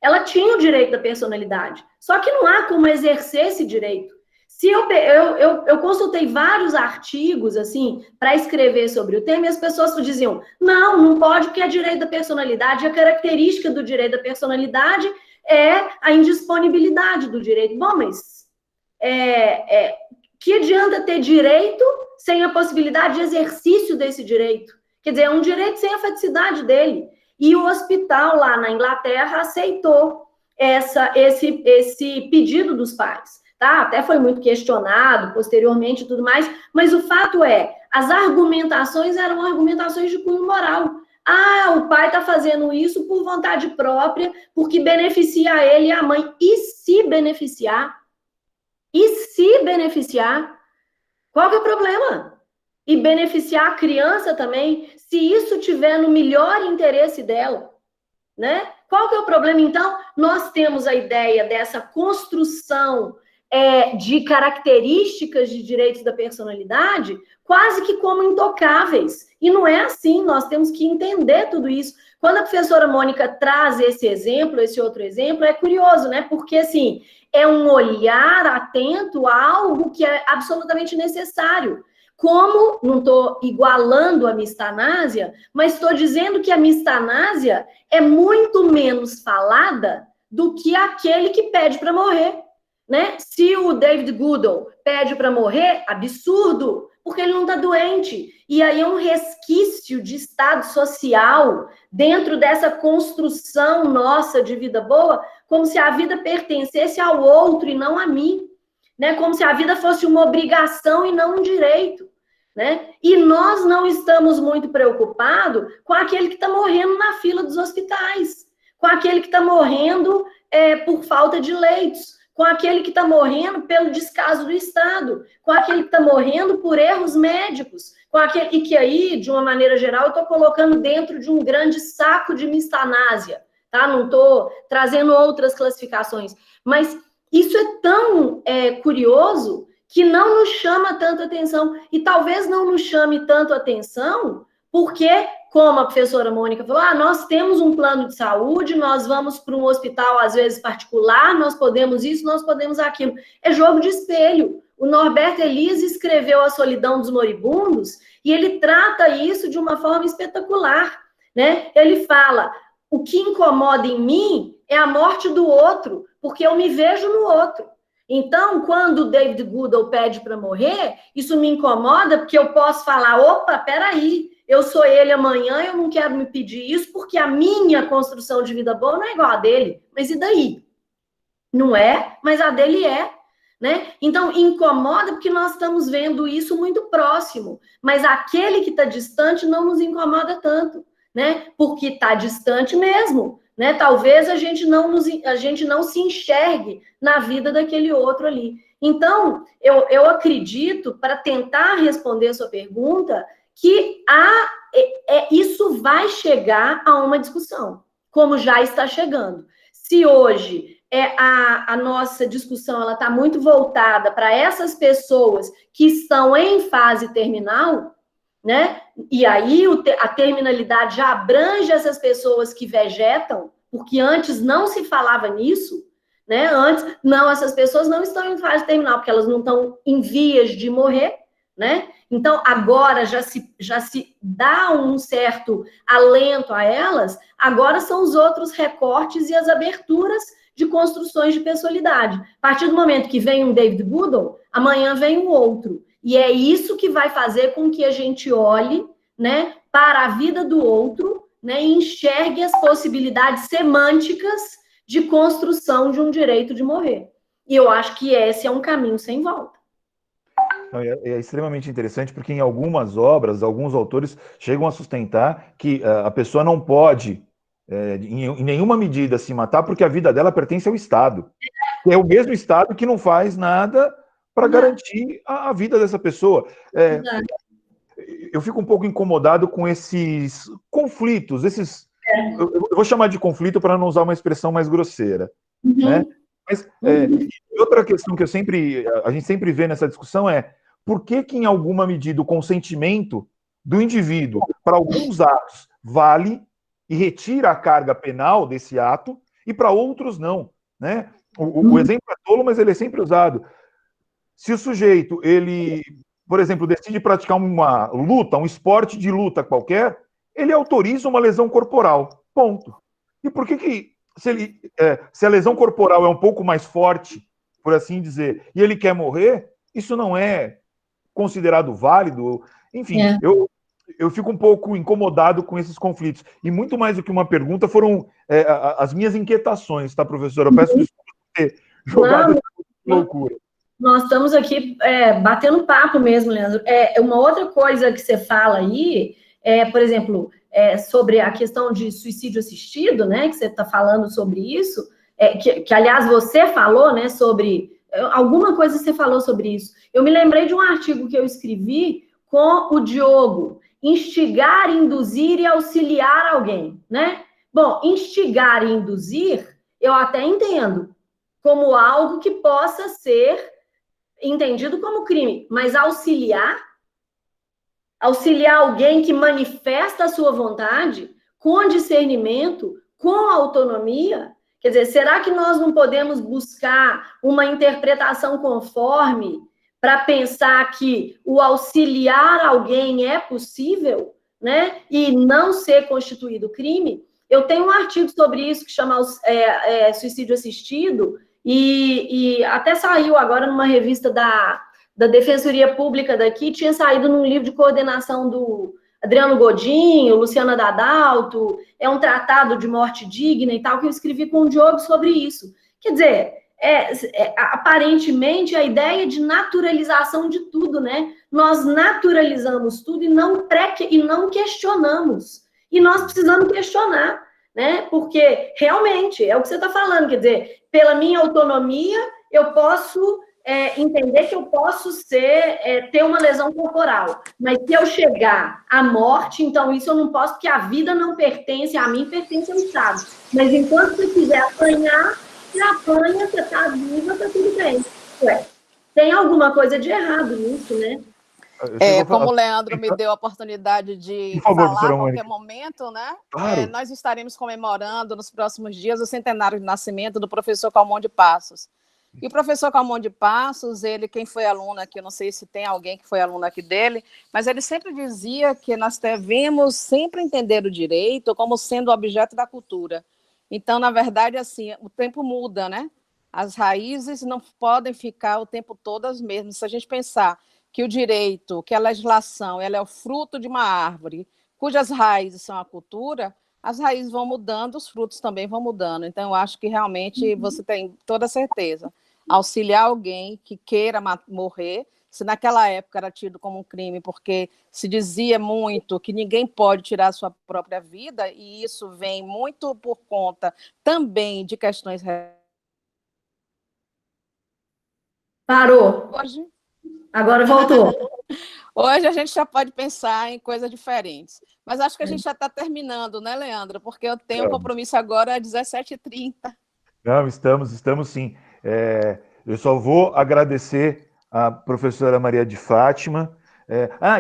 ela tinha o direito da personalidade, só que não há como exercer esse direito. Se eu consultei vários artigos, assim, para escrever sobre o tema, e as pessoas diziam, não pode porque é direito da personalidade, a característica do direito da personalidade é a indisponibilidade do direito. Bom, mas que adianta ter direito sem a possibilidade de exercício desse direito? Quer dizer, é um direito sem a faticidade dele. E o hospital lá na Inglaterra aceitou esse pedido dos pais. Tá? Até foi muito questionado posteriormente e tudo mais, mas o fato é, as argumentações eram argumentações de cunho moral. O pai está fazendo isso por vontade própria, porque beneficia a ele e a mãe. E se beneficiar? E se beneficiar? Qual que é o problema? E beneficiar a criança também, se isso tiver no melhor interesse dela, né? Qual que é o problema? Então, nós temos a ideia dessa construção de características de direitos da personalidade quase que como intocáveis. E não é assim, nós temos que entender tudo isso. Quando a professora Mônica traz esse exemplo, esse outro exemplo, é curioso, né? Porque, assim, é um olhar atento a algo que é absolutamente necessário. Como, não estou igualando a mistanásia, mas estou dizendo que a mistanásia é muito menos falada do que aquele que pede para morrer. Né? Se o David Goodall pede para morrer, absurdo, porque ele não está doente. E aí é um resquício de estado social dentro dessa construção nossa de vida boa, como se a vida pertencesse ao outro e não a mim, né? Como se a vida fosse uma obrigação e não um direito, né? E nós não estamos muito preocupados com aquele que está morrendo na fila dos hospitais, com aquele que está morrendo por falta de leitos, com aquele que está morrendo pelo descaso do Estado, com aquele que está morrendo por erros médicos, com aquele e que aí, de uma maneira geral, eu estou colocando dentro de um grande saco de mistanásia, tá? Não estou trazendo outras classificações, mas isso é tão curioso que não nos chama tanta atenção, e talvez não nos chame tanto atenção porque, como a professora Mônica falou, nós temos um plano de saúde, nós vamos para um hospital, às vezes, particular, nós podemos isso, nós podemos aquilo. É jogo de espelho. O Norberto Elias escreveu A Solidão dos Moribundos e ele trata isso de uma forma espetacular, né? Ele fala, o que incomoda em mim é a morte do outro, porque eu me vejo no outro. Então, quando o David Goodall pede para morrer, isso me incomoda porque eu posso falar, opa, peraí, eu sou ele amanhã, eu não quero me pedir isso, porque a minha construção de vida boa não é igual a dele. Mas e daí? Não é, mas a dele é, né? Então, incomoda porque nós estamos vendo isso muito próximo. Mas aquele que está distante não nos incomoda tanto, né? Porque está distante mesmo, né? Talvez a gente não se enxergue na vida daquele outro ali. Então, eu acredito, para tentar responder a sua pergunta, que há isso vai chegar a uma discussão, como já está chegando. Se hoje a nossa discussão ela está muito voltada para essas pessoas que estão em fase terminal, né? E aí a terminalidade já abrange essas pessoas que vegetam, porque antes não se falava nisso, né? Antes, não, essas pessoas não estão em fase terminal, porque elas não estão em vias de morrer, né? Então, agora já se dá um certo alento a elas, agora são os outros recortes e as aberturas de construções de pessoalidade. A partir do momento que vem um David Goodall, amanhã vem um outro. E é isso que vai fazer com que a gente olhe, né, para a vida do outro, né, e enxergue as possibilidades semânticas de construção de um direito de morrer. E eu acho que esse é um caminho sem volta. É extremamente interessante, porque em algumas obras, alguns autores chegam a sustentar que a pessoa não pode, em nenhuma medida, se matar, porque a vida dela pertence ao Estado. É o mesmo Estado que não faz nada para garantir a vida dessa pessoa. Eu fico um pouco incomodado com esses conflitos, eu vou chamar de conflito para não usar uma expressão mais grosseira, né? Mas outra questão que a gente sempre vê nessa discussão é por que em alguma medida o consentimento do indivíduo para alguns atos vale e retira a carga penal desse ato e para outros não, né? O exemplo é tolo, mas ele é sempre usado. Se o sujeito, ele, por exemplo, decide praticar uma luta, um esporte de luta qualquer, ele autoriza uma lesão corporal, ponto. E por que se a lesão corporal é um pouco mais forte, por assim dizer, e ele quer morrer, isso não é considerado válido? Enfim, eu fico um pouco incomodado com esses conflitos. E muito mais do que uma pergunta foram as minhas inquietações, tá, professora? Eu peço desculpas por ter jogado essa loucura. Nós estamos aqui batendo papo mesmo, Leandro. Uma outra coisa que você fala aí, por exemplo, sobre a questão de suicídio assistido, né, que você está falando sobre isso, que aliás você falou, né, sobre alguma coisa você falou sobre isso. Eu me lembrei de um artigo que eu escrevi com o Diogo, instigar, induzir e auxiliar alguém, né? Bom, instigar e induzir, eu até entendo como algo que possa ser entendido como crime, mas auxiliar alguém que manifesta a sua vontade com discernimento, com autonomia. Quer dizer, será que nós não podemos buscar uma interpretação conforme para pensar que o auxiliar alguém é possível, né? E não ser constituído crime? Eu tenho um artigo sobre isso que chama Suicídio Assistido, e até saiu agora numa revista da Defensoria Pública daqui, tinha saído num livro de coordenação do Adriano Godinho, Luciana Dadalto, é um tratado de morte digna e tal, que eu escrevi com o Diogo sobre isso. Quer dizer, aparentemente a ideia de naturalização de tudo, né? Nós naturalizamos tudo e não questionamos. E nós precisamos questionar, né? Porque realmente é o que você está falando, quer dizer, pela minha autonomia, eu posso entender que eu posso ter uma lesão corporal, mas se eu chegar à morte, então isso eu não posso, porque a vida não pertence a mim, pertence ao Estado. Mas enquanto você quiser apanhar, você apanha, você está viva, está tudo bem. Tem alguma coisa de errado nisso, né? Como o Leandro me deu a oportunidade de falar a qualquer momento, né? Claro. Nós estaremos comemorando nos próximos dias o centenário de nascimento do professor Calmon de Passos. E o professor Calmon de Passos, quem foi aluno aqui, eu não sei se tem alguém que foi aluno aqui dele, mas ele sempre dizia que nós devemos sempre entender o direito como sendo objeto da cultura. Então, na verdade, assim, o tempo muda, né? As raízes não podem ficar o tempo todo as mesmas. Se a gente pensar que o direito, que a legislação, ela é o fruto de uma árvore, cujas raízes são a cultura, as raízes vão mudando, os frutos também vão mudando. Então, eu acho que realmente você tem toda a certeza. Auxiliar alguém que queira morrer, se naquela época era tido como um crime, porque se dizia muito que ninguém pode tirar a sua própria vida, e isso vem muito por conta também de questões... Parou. Hoje... Agora voltou. Hoje a gente já pode pensar em coisas diferentes. Mas acho que a gente já está terminando, né, Leandro? Porque eu tenho um compromisso agora às 17h30. Não, estamos sim. Eu só vou agradecer a professora Maria de Fátima.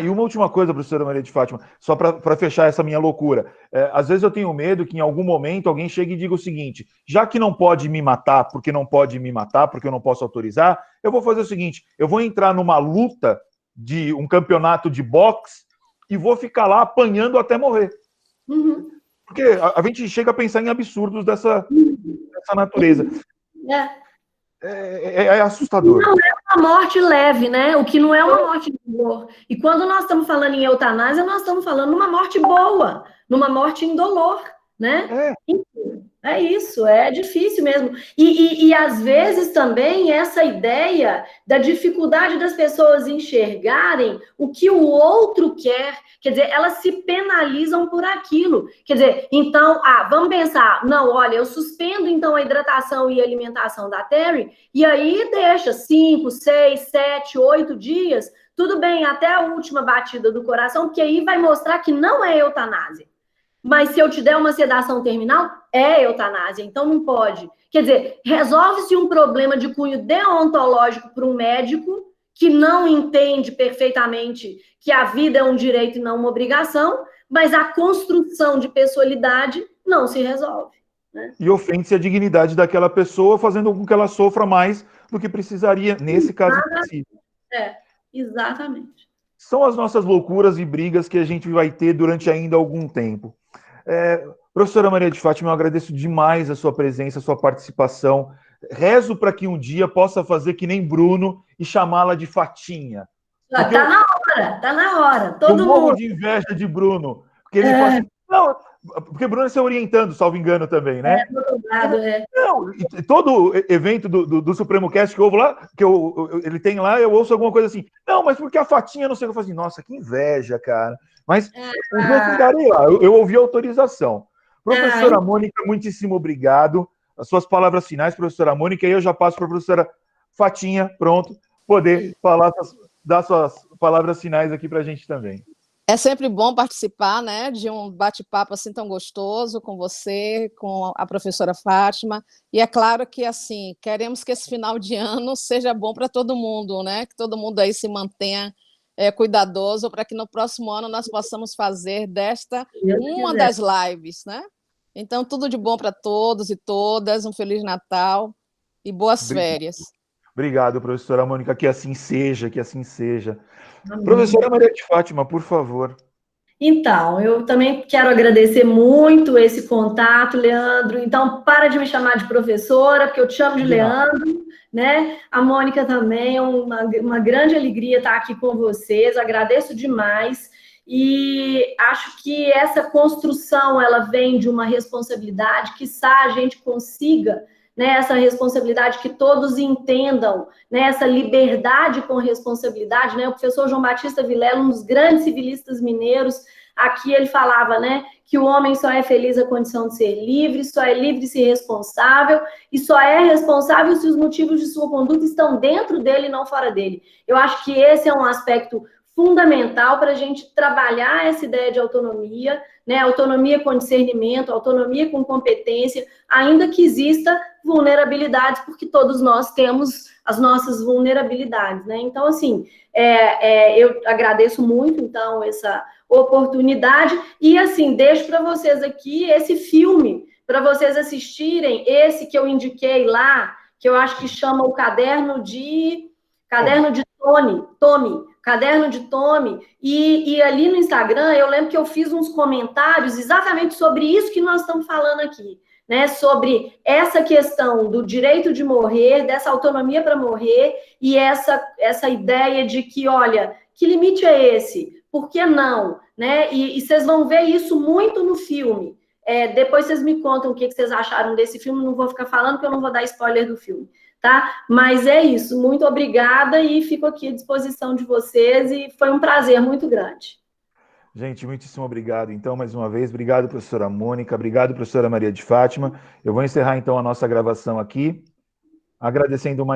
E uma última coisa, professora Maria de Fátima, só para fechar essa minha loucura. Às vezes eu tenho medo que em algum momento alguém chegue e diga o seguinte: já que não pode me matar, porque não pode me matar, porque eu não posso autorizar, eu vou fazer o seguinte: eu vou entrar numa luta de um campeonato de boxe e vou ficar lá apanhando até morrer. Uhum. Porque a gente chega a pensar em absurdos dessa natureza. É assustador. Não é uma morte leve, né? O que não é uma morte de dor. E quando nós estamos falando em eutanásia, nós estamos falando numa morte boa, numa morte indolor, né? É isso, é difícil mesmo. E às vezes também essa ideia da dificuldade das pessoas enxergarem o que o outro quer, quer dizer, elas se penalizam por aquilo. Quer dizer, então, vamos pensar, não, olha, eu suspendo então a hidratação e alimentação da Terry, e aí deixa 5, 6, 7, 8 dias, tudo bem, até a última batida do coração, que aí vai mostrar que não é eutanásia. Mas se eu te der uma sedação terminal, é eutanásia, então não pode. Quer dizer, resolve-se um problema de cunho deontológico para um médico que não entende perfeitamente que a vida é um direito e não uma obrigação, mas a construção de pessoalidade não se resolve. Né? E ofende-se a dignidade daquela pessoa, fazendo com que ela sofra mais do que precisaria, nesse caso específico. Exatamente. São as nossas loucuras e brigas que a gente vai ter durante ainda algum tempo. Professora Maria de Fátima, eu agradeço demais a sua presença, a sua participação. Rezo para que um dia possa fazer que nem Bruno e chamá-la de Fatinha. Tá na hora. Todo eu morro mundo. de inveja de Bruno, porque ele fala assim, não, porque Bruno é seu orientando, salvo engano também, né? Não, todo evento do Supremo Cast que eu ouvo lá, ele tem lá, eu ouço alguma coisa assim, não, mas porque a Fatinha não sei o que, eu falo assim, nossa, que inveja, cara. Mas eu ficarei lá, eu ouvi a autorização. Professora Mônica, muitíssimo obrigado. As suas palavras finais, professora Mônica, e eu já passo para a professora Fatinha, pronto, poder dar suas palavras finais aqui para a gente também. É sempre bom participar, né, de um bate-papo assim tão gostoso com você, com a professora Fátima, e é claro que, assim, queremos que esse final de ano seja bom para todo mundo, né, que todo mundo aí se mantenha cuidadoso, para que no próximo ano nós possamos fazer desta uma das lives, né? Então, tudo de bom para todos e todas, um Feliz Natal e boas férias. Obrigado, professora Mônica, que assim seja, que assim seja. Amém. Professora Maria de Fátima, por favor. Então, eu também quero agradecer muito esse contato, Leandro. Então, para de me chamar de professora, porque eu te chamo de Leandro, né? A Mônica também, uma grande alegria estar aqui com vocês, agradeço demais. E acho que essa construção, ela vem de uma responsabilidade, quiçá a gente consiga, né, essa responsabilidade, que todos entendam, né, essa liberdade com responsabilidade, né, o professor João Batista Vilela, um dos grandes civilistas mineiros, aqui ele falava, né, que o homem só é feliz à condição de ser livre, só é livre se responsável, e só é responsável se os motivos de sua conduta estão dentro dele e não fora dele. Eu acho que esse é um aspecto fundamental para a gente trabalhar essa ideia de autonomia, né? Autonomia com discernimento, autonomia com competência, ainda que exista vulnerabilidades, porque todos nós temos as nossas vulnerabilidades, né? Então, assim, eu agradeço muito, então, essa oportunidade, e, assim, deixo para vocês aqui esse filme, para vocês assistirem, esse que eu indiquei lá, que eu acho que chama o Caderno de Tommy, Caderno de Tommy, e ali no Instagram eu lembro que eu fiz uns comentários exatamente sobre isso que nós estamos falando aqui, né? Sobre essa questão do direito de morrer, dessa autonomia para morrer, e essa ideia de que, olha, que limite é esse? Por que não? Né? E vocês vão ver isso muito no filme. Depois vocês me contam o que vocês acharam desse filme, não vou ficar falando porque eu não vou dar spoiler do filme. Tá? Mas é isso, muito obrigada e fico aqui à disposição de vocês e foi um prazer muito grande. Gente, muitíssimo obrigado, então, mais uma vez. Obrigado, professora Mônica, obrigado, professora Maria de Fátima. Eu vou encerrar, então, a nossa gravação aqui, agradecendo mais